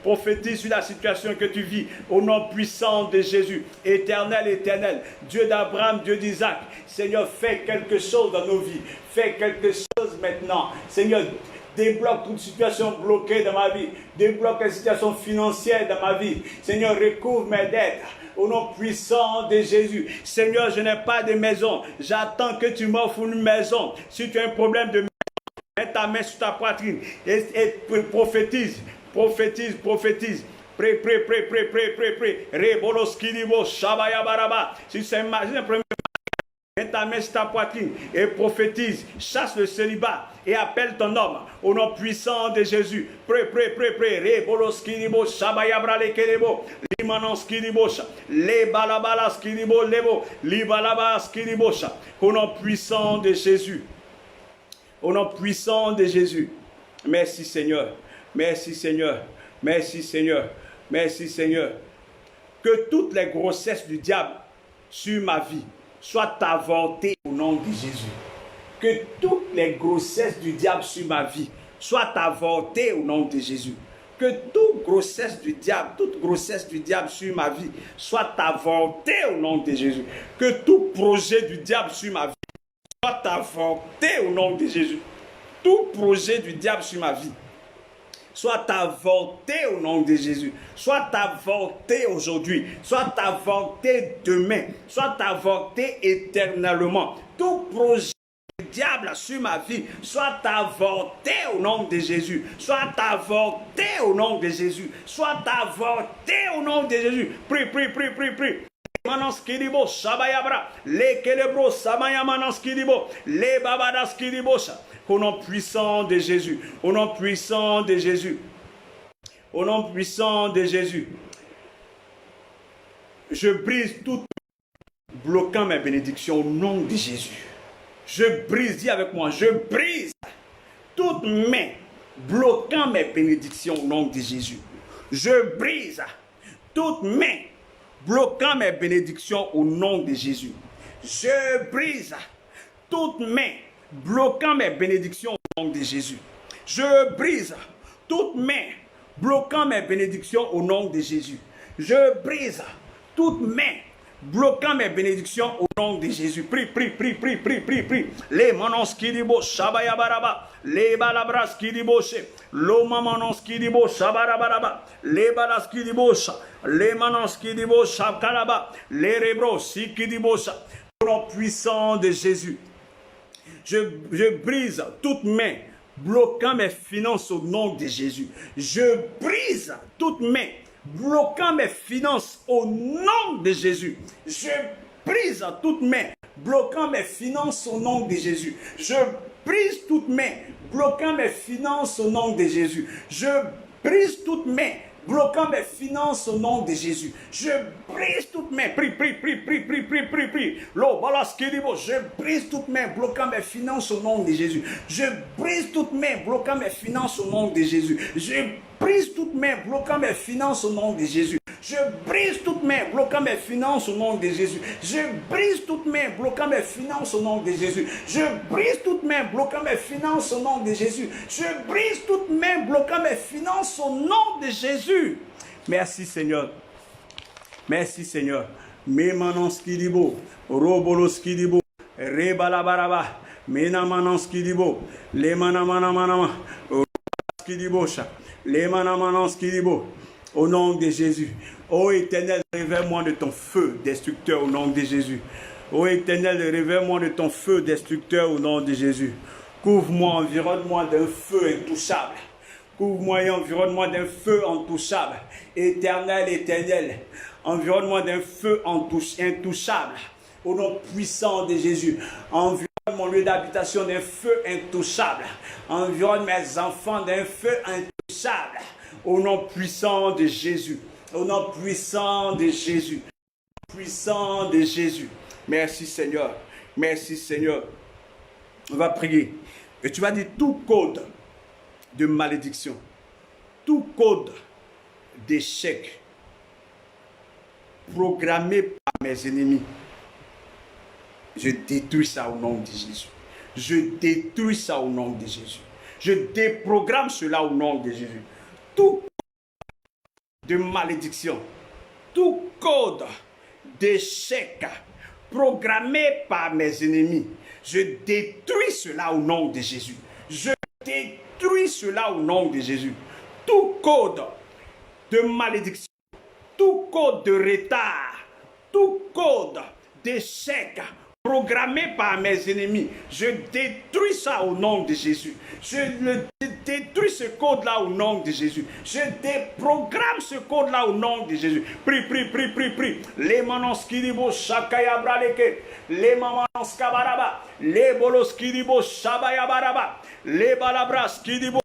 S1: prophétise sur la situation que tu vis. Au nom puissant de Jésus, éternel, éternel, Dieu d'Abraham, Dieu d'Isaac. Seigneur, fais quelque chose dans nos vies. Fais quelque chose maintenant. Seigneur, débloque toute situation bloquée dans ma vie. Débloque les situations financières dans ma vie. Seigneur, recouvre mes dettes. Au nom puissant de Jésus. Seigneur, je n'ai pas de maison. J'attends que tu m'offres une maison. Si tu as un problème de maison, mets ta main sur ta poitrine et prophétise. Prophétise, prophétise. Prie, prie, prie, prie, prie, prie, prie. Rebolos kilibo, shabaya baraba. Si c'est un problème, mets ta main sur ta poitrine et prophétise. Chasse le célibat et appelle ton homme au nom puissant de Jésus. Prie, prie, prie, prie. Rebolos kilibo, shabaya brale kelebo. Limanons kilibo, les balabalas kilibo, lebo. Libalabas kilibo. Au nom puissant de Jésus. Au nom puissant de Jésus. Merci Seigneur. Merci Seigneur. Merci Seigneur. Merci Seigneur. Que toutes les grossesses du diable sur ma vie soient avortées au nom de Jésus. Que toutes les grossesses du diable sur ma vie soient avortées au nom de Jésus. Que toute grossesse du diable sur ma vie soit avortée au nom de Jésus. Que tout projet du diable sur ma vie soit avorté au nom de Jésus. Tout projet du diable sur ma vie soit avorté au nom de Jésus. Soit avorté aujourd'hui. Soit avorté demain. Soit avorté éternellement. Tout projet du diable sur ma vie soit avorté au nom de Jésus. Soit avorté au nom de Jésus. Soit avorté au nom de Jésus. Prie, prie, prie, prie, prie. Manos kiribo shabayabra les kelebro samaya manos kiribo les babadas kiribo. Au nom puissant de Jésus, au nom puissant de Jésus, au nom puissant de Jésus, je brise tout bloquant mes bénédictions au nom de Jésus. Je brise, dis avec moi, je brise toute main bloquant mes bénédictions au nom de Jésus. Je brise toute main bloquant mes bénédictions au nom de Jésus. Je brise toute main bloquant mes bénédictions au nom de Jésus. Je brise toute main bloquant mes bénédictions au nom de Jésus. Je brise toute main bloquant mes bénédictions au nom de Jésus. Prie, prie, prie, prie, prie, prie, prie. Les manos qui dibo shabaya baraba, les balabras qui dibo l'oma manos qui dibo shabarabaraba, les balas qui dibo les manos qui dibo shakaraba, les rebros qui dibo au nom puissant de Jésus. Je brise toute main bloquant mes finances au nom de Jésus. Je brise toute main bloquant mes finances au nom de Jésus. Je brise toute main bloquant mes finances au nom de Jésus. Je brise toute main bloquant mes finances au nom de Jésus. Je brise toute main bloquant mes finances au nom de Jésus. Je brise toute main. Prie, prie, prie, prie, prie, prie, prie, prie. Je brise toute main bloquant mes finances au nom de Jésus. Je brise toute main bloquant mes finances au nom de Jésus. Je brise toute main bloquant mes finances au nom de Jésus. Je brise toute main bloquant mes finances au nom de Jésus. Je brise toute main bloquant mes finances au nom de Jésus. Je brise toute main bloquant mes finances au nom de Jésus. Je brise toute main bloquant mes finances au nom de Jésus. Merci Seigneur. Merci Seigneur. Memanonskidibo, Roboloskidibo, Rebalabaraba, Menamanonskidibo, Lemanamanama, Skidibocha, Lemanamanonskidibo. Au nom de Jésus. Ô Éternel, révèle-moi de ton feu destructeur au nom de Jésus. Ô Éternel, révèle-moi de ton feu destructeur au nom de Jésus. Couvre-moi, environne-moi d'un feu intouchable. Couvre-moi et environne-moi d'un feu intouchable. Éternel, éternel, environne-moi d'un feu intouchable. Au nom puissant de Jésus. Environne mon lieu d'habitation d'un feu intouchable. Environne mes enfants d'un feu intouchable. Au nom puissant de Jésus. Au nom puissant de Jésus. Puissant de Jésus. Merci Seigneur. Merci Seigneur. On va prier. Et tu vas dire tout code de malédiction, tout code d'échec programmé par mes ennemis, je détruis ça au nom de Jésus. Je détruis ça au nom de Jésus. Je déprogramme cela au nom de Jésus. Tout de malédiction, tout code d'échec programmé par mes ennemis, je détruis cela au nom de Jésus. Je détruis cela au nom de Jésus. Tout code de malédiction, tout code de retard, tout code d'échec programmé par mes ennemis, je détruis ça au nom de Jésus. Je détruis ce code-là au nom de Jésus. Je déprogramme ce code-là au nom de Jésus. Prie, prie, prie, prie, prie. Les manos kiribo shakaya braleke. Les manos kabaraba. Les bolos kiribo shabaya baraba. Les balabras kiribo.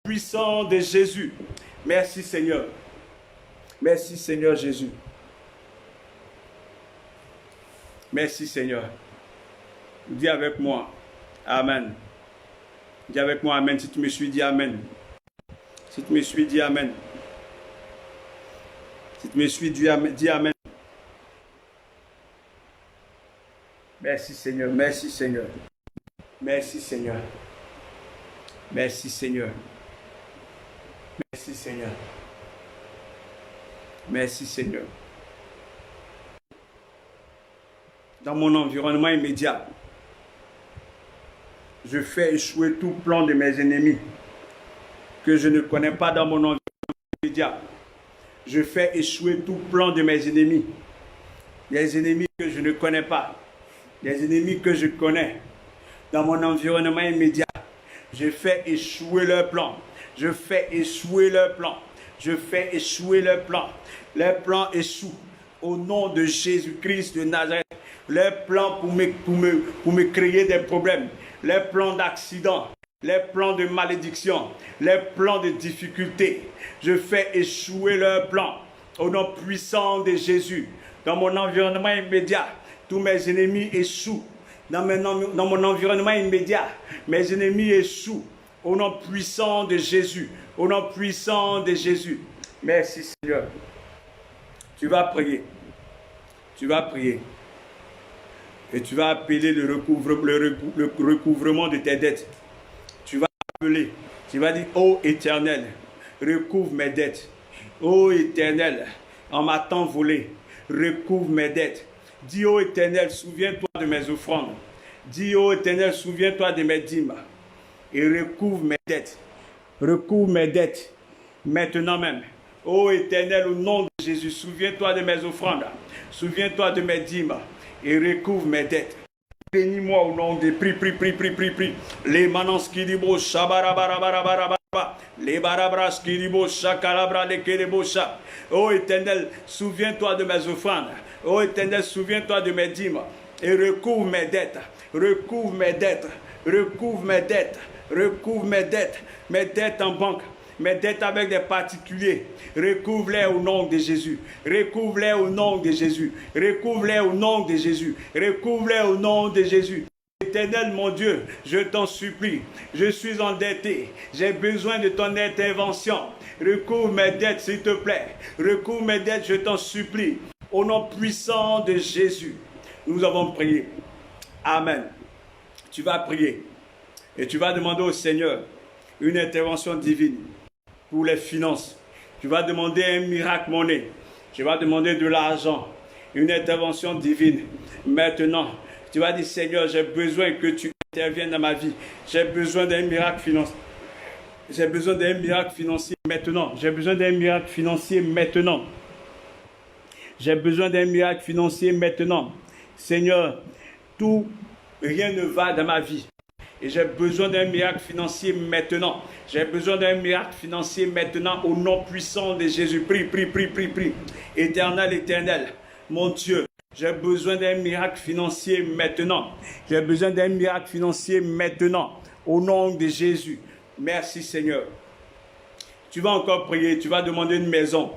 S1: Puissant de Jésus. Merci Seigneur. Merci Seigneur Jésus. Merci Seigneur. Dis avec moi. Amen. Dis avec moi Amen. Si tu me suis, dis Amen. Si tu me suis, dis Amen. Si tu me suis, dis Amen. Merci Seigneur. Merci Seigneur. Merci Seigneur. Merci Seigneur. Merci Seigneur. Merci Seigneur. Dans mon environnement immédiat, je fais échouer tout plan de mes ennemis que je ne connais pas dans mon environnement immédiat. Je fais échouer tout plan de mes ennemis. Des ennemis que je ne connais pas. Des ennemis que je connais. Dans mon environnement immédiat, je fais échouer leurs plans. Je fais échouer leurs plans. Je fais échouer leurs plans. Leurs plans échouent au nom de Jésus-Christ de Nazareth. Les plans pour me créer des problèmes, les plans d'accident, les plans de malédiction, les plans de difficulté. Je fais échouer leurs plans au nom puissant de Jésus. Dans mon environnement immédiat, tous mes ennemis échouent. Dans mon environnement immédiat, mes ennemis échouent au nom puissant de Jésus. Au nom puissant de Jésus. Merci Seigneur. Tu vas prier. Tu vas prier. Et tu vas appeler le recouvrement de tes dettes. Tu vas appeler. Tu vas dire, ô Éternel, recouvre mes dettes. Ô Éternel, en m'a tant volé, recouvre mes dettes. Dis, ô Éternel, souviens-toi de mes offrandes. Dis, ô Éternel, souviens-toi de mes dîmes. Et recouvre mes dettes. Recouvre mes dettes. Maintenant même. Ô Éternel, au nom de Jésus, souviens-toi de mes offrandes. Souviens-toi de mes dîmes. Et recouvre mes dettes. Bénis-moi au nom de prie. Les manans qui dibo shabarabarabarabarabaraba. Les barabras qui dibo shakalabra de kedebocha. Ô Éternel, souviens-toi de mes offrandes. Ô Éternel, souviens-toi de mes dîmes. Et recouvre mes dettes. Recouvre mes dettes. Recouvre mes dettes. Recouvre mes dettes. Mes dettes en banque. Mes dettes avec des particuliers, recouvre-les au nom de Jésus. Recouvre-les au nom de Jésus. Recouvre-les au nom de Jésus. Recouvre-les au nom de Jésus. Éternel mon Dieu, je t'en supplie, je suis endetté, j'ai besoin de ton intervention. Recouvre mes dettes s'il te plaît, recouvre mes dettes, je t'en supplie. Au nom puissant de Jésus, nous avons prié. Amen. Tu vas prier et tu vas demander au Seigneur une intervention divine pour les finances. Tu vas demander un miracle monnaie. Tu vas demander de l'argent, une intervention divine. Maintenant, tu vas dire, Seigneur, j'ai besoin que tu interviennes dans ma vie. J'ai besoin d'un miracle financier. J'ai besoin d'un miracle financier maintenant. J'ai besoin d'un miracle financier maintenant. J'ai besoin d'un miracle financier maintenant. Seigneur, rien ne va dans ma vie. Et j'ai besoin d'un miracle financier maintenant. J'ai besoin d'un miracle financier maintenant au nom puissant de Jésus. Prie, prie, prie, prie, prie. Éternel, éternel, mon Dieu, j'ai besoin d'un miracle financier maintenant. J'ai besoin d'un miracle financier maintenant au nom de Jésus. Merci Seigneur. Tu vas encore prier, tu vas demander une maison.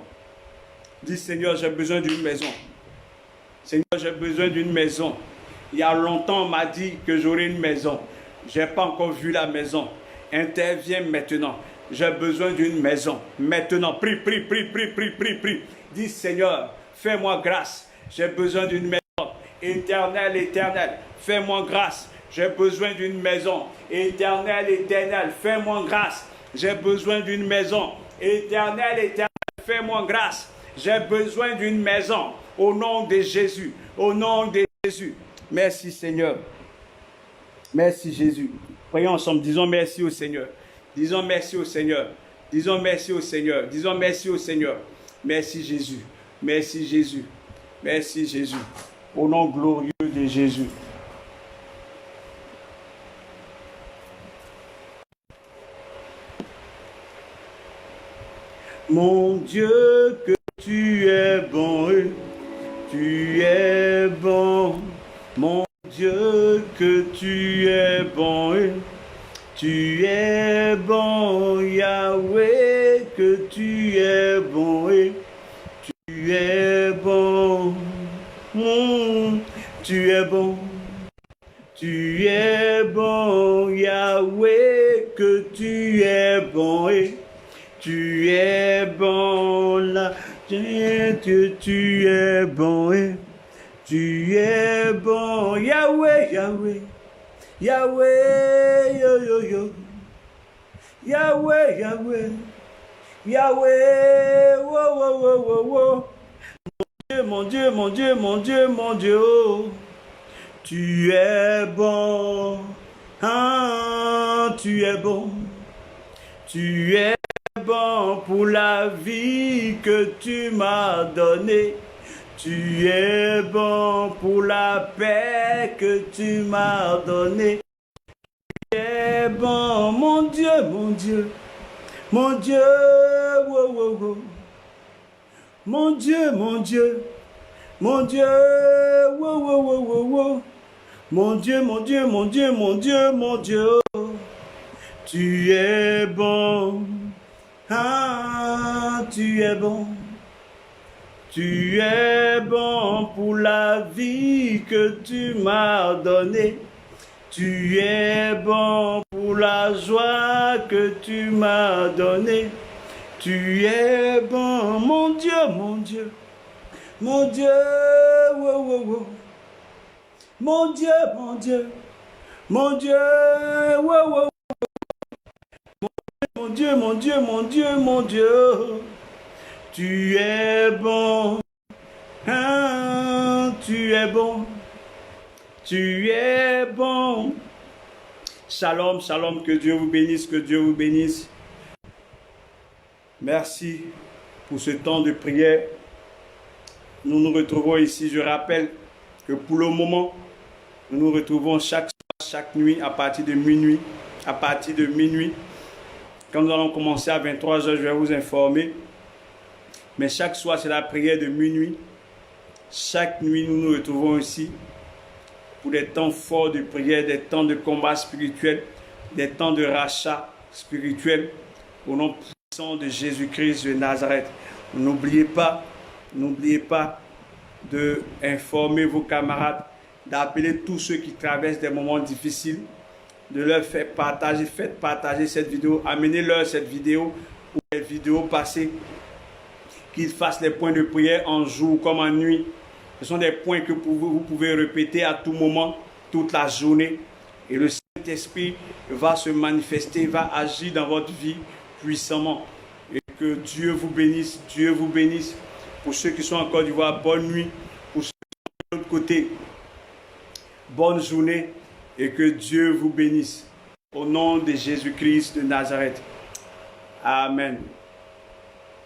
S1: Dis Seigneur, j'ai besoin d'une maison. Seigneur, j'ai besoin d'une maison. Il y a longtemps, on m'a dit que j'aurais une maison. Je n'ai pas encore vu la maison. Interviens maintenant. J'ai besoin d'une maison. Maintenant, prie, prie, prie, prie, prie, prie, prie. Dis Seigneur, fais-moi grâce. J'ai besoin d'une maison. Éternel, éternel, fais-moi grâce. J'ai besoin d'une maison. Éternel, éternel, fais-moi grâce. J'ai besoin d'une maison. Éternel, éternel, fais-moi grâce. J'ai besoin d'une maison. Au nom de Jésus. Au nom de Jésus. Merci Seigneur. Merci Jésus. Prions ensemble. Disons merci au Seigneur. Disons merci au Seigneur. Disons merci au Seigneur. Disons merci au Seigneur. Merci Jésus. Merci Jésus. Merci Jésus. Au nom glorieux de Jésus. Mon Dieu, que tu es bon, tu es bon. Mon Dieu, que tu es bon, tu es bon. Yahweh, que tu es bon, tu es bon. Tu es bon. Tu es bon, Yahweh, que tu es bon, tu es bon, là, que tu es bon, tu es bon, Yahweh, Yahweh, Yahweh, yo, yo, yo, Yahweh, Yahweh, Yahweh, wo, wo, wo, wo, wo, mon Dieu, mon Dieu, mon Dieu, mon Dieu, oh. Tu es bon, ah, tu es bon, tu es bon pour la vie que tu m'as donnée, tu es bon pour la paix que tu m'as donnée, tu es bon, mon Dieu, mon Dieu, mon Dieu, oh, oh, oh. Mon Dieu, mon Dieu, mon Dieu, oh, oh, oh, oh, oh. Mon Dieu, mon Dieu, mon Dieu, mon Dieu, mon Dieu, tu es bon, ah, tu es bon, tu es bon pour la vie que tu m'as donnée, tu es bon pour la joie que tu m'as donnée, tu es bon, mon Dieu, mon Dieu, mon Dieu, oh, oh, oh. Mon Dieu, mon Dieu, mon Dieu, wow, wow. Mon Dieu, mon Dieu, mon Dieu, mon Dieu, tu es bon, ah, tu es bon, tu es bon. Shalom, shalom, que Dieu vous bénisse, que Dieu vous bénisse. Merci pour ce temps de prière. Nous nous retrouvons ici, je rappelle que pour le moment, nous nous retrouvons chaque nuit à partir de minuit. À partir de minuit. Quand nous allons commencer à 23h, je vais vous informer. Mais chaque soir, c'est la prière de minuit. Chaque nuit, nous nous retrouvons ici pour des temps forts de prière, des temps de combat spirituel, des temps de rachat spirituel au nom puissant de Jésus-Christ de Nazareth. N'oubliez pas de informer vos camarades d'appeler tous ceux qui traversent des moments difficiles, de leur faire partager, faites partager cette vidéo, amenez-leur cette vidéo ou les vidéos passées, qu'ils fassent les points de prière en jour comme en nuit. Ce sont des points que vous pouvez répéter à tout moment, toute la journée. Et le Saint-Esprit va se manifester, va agir dans votre vie puissamment. Et que Dieu vous bénisse, Dieu vous bénisse. Pour ceux qui sont en Côte d'Ivoire, bonne nuit. Pour ceux qui sont de l'autre côté, bonne journée. Et que Dieu vous bénisse. Au nom de Jésus-Christ de Nazareth. Amen.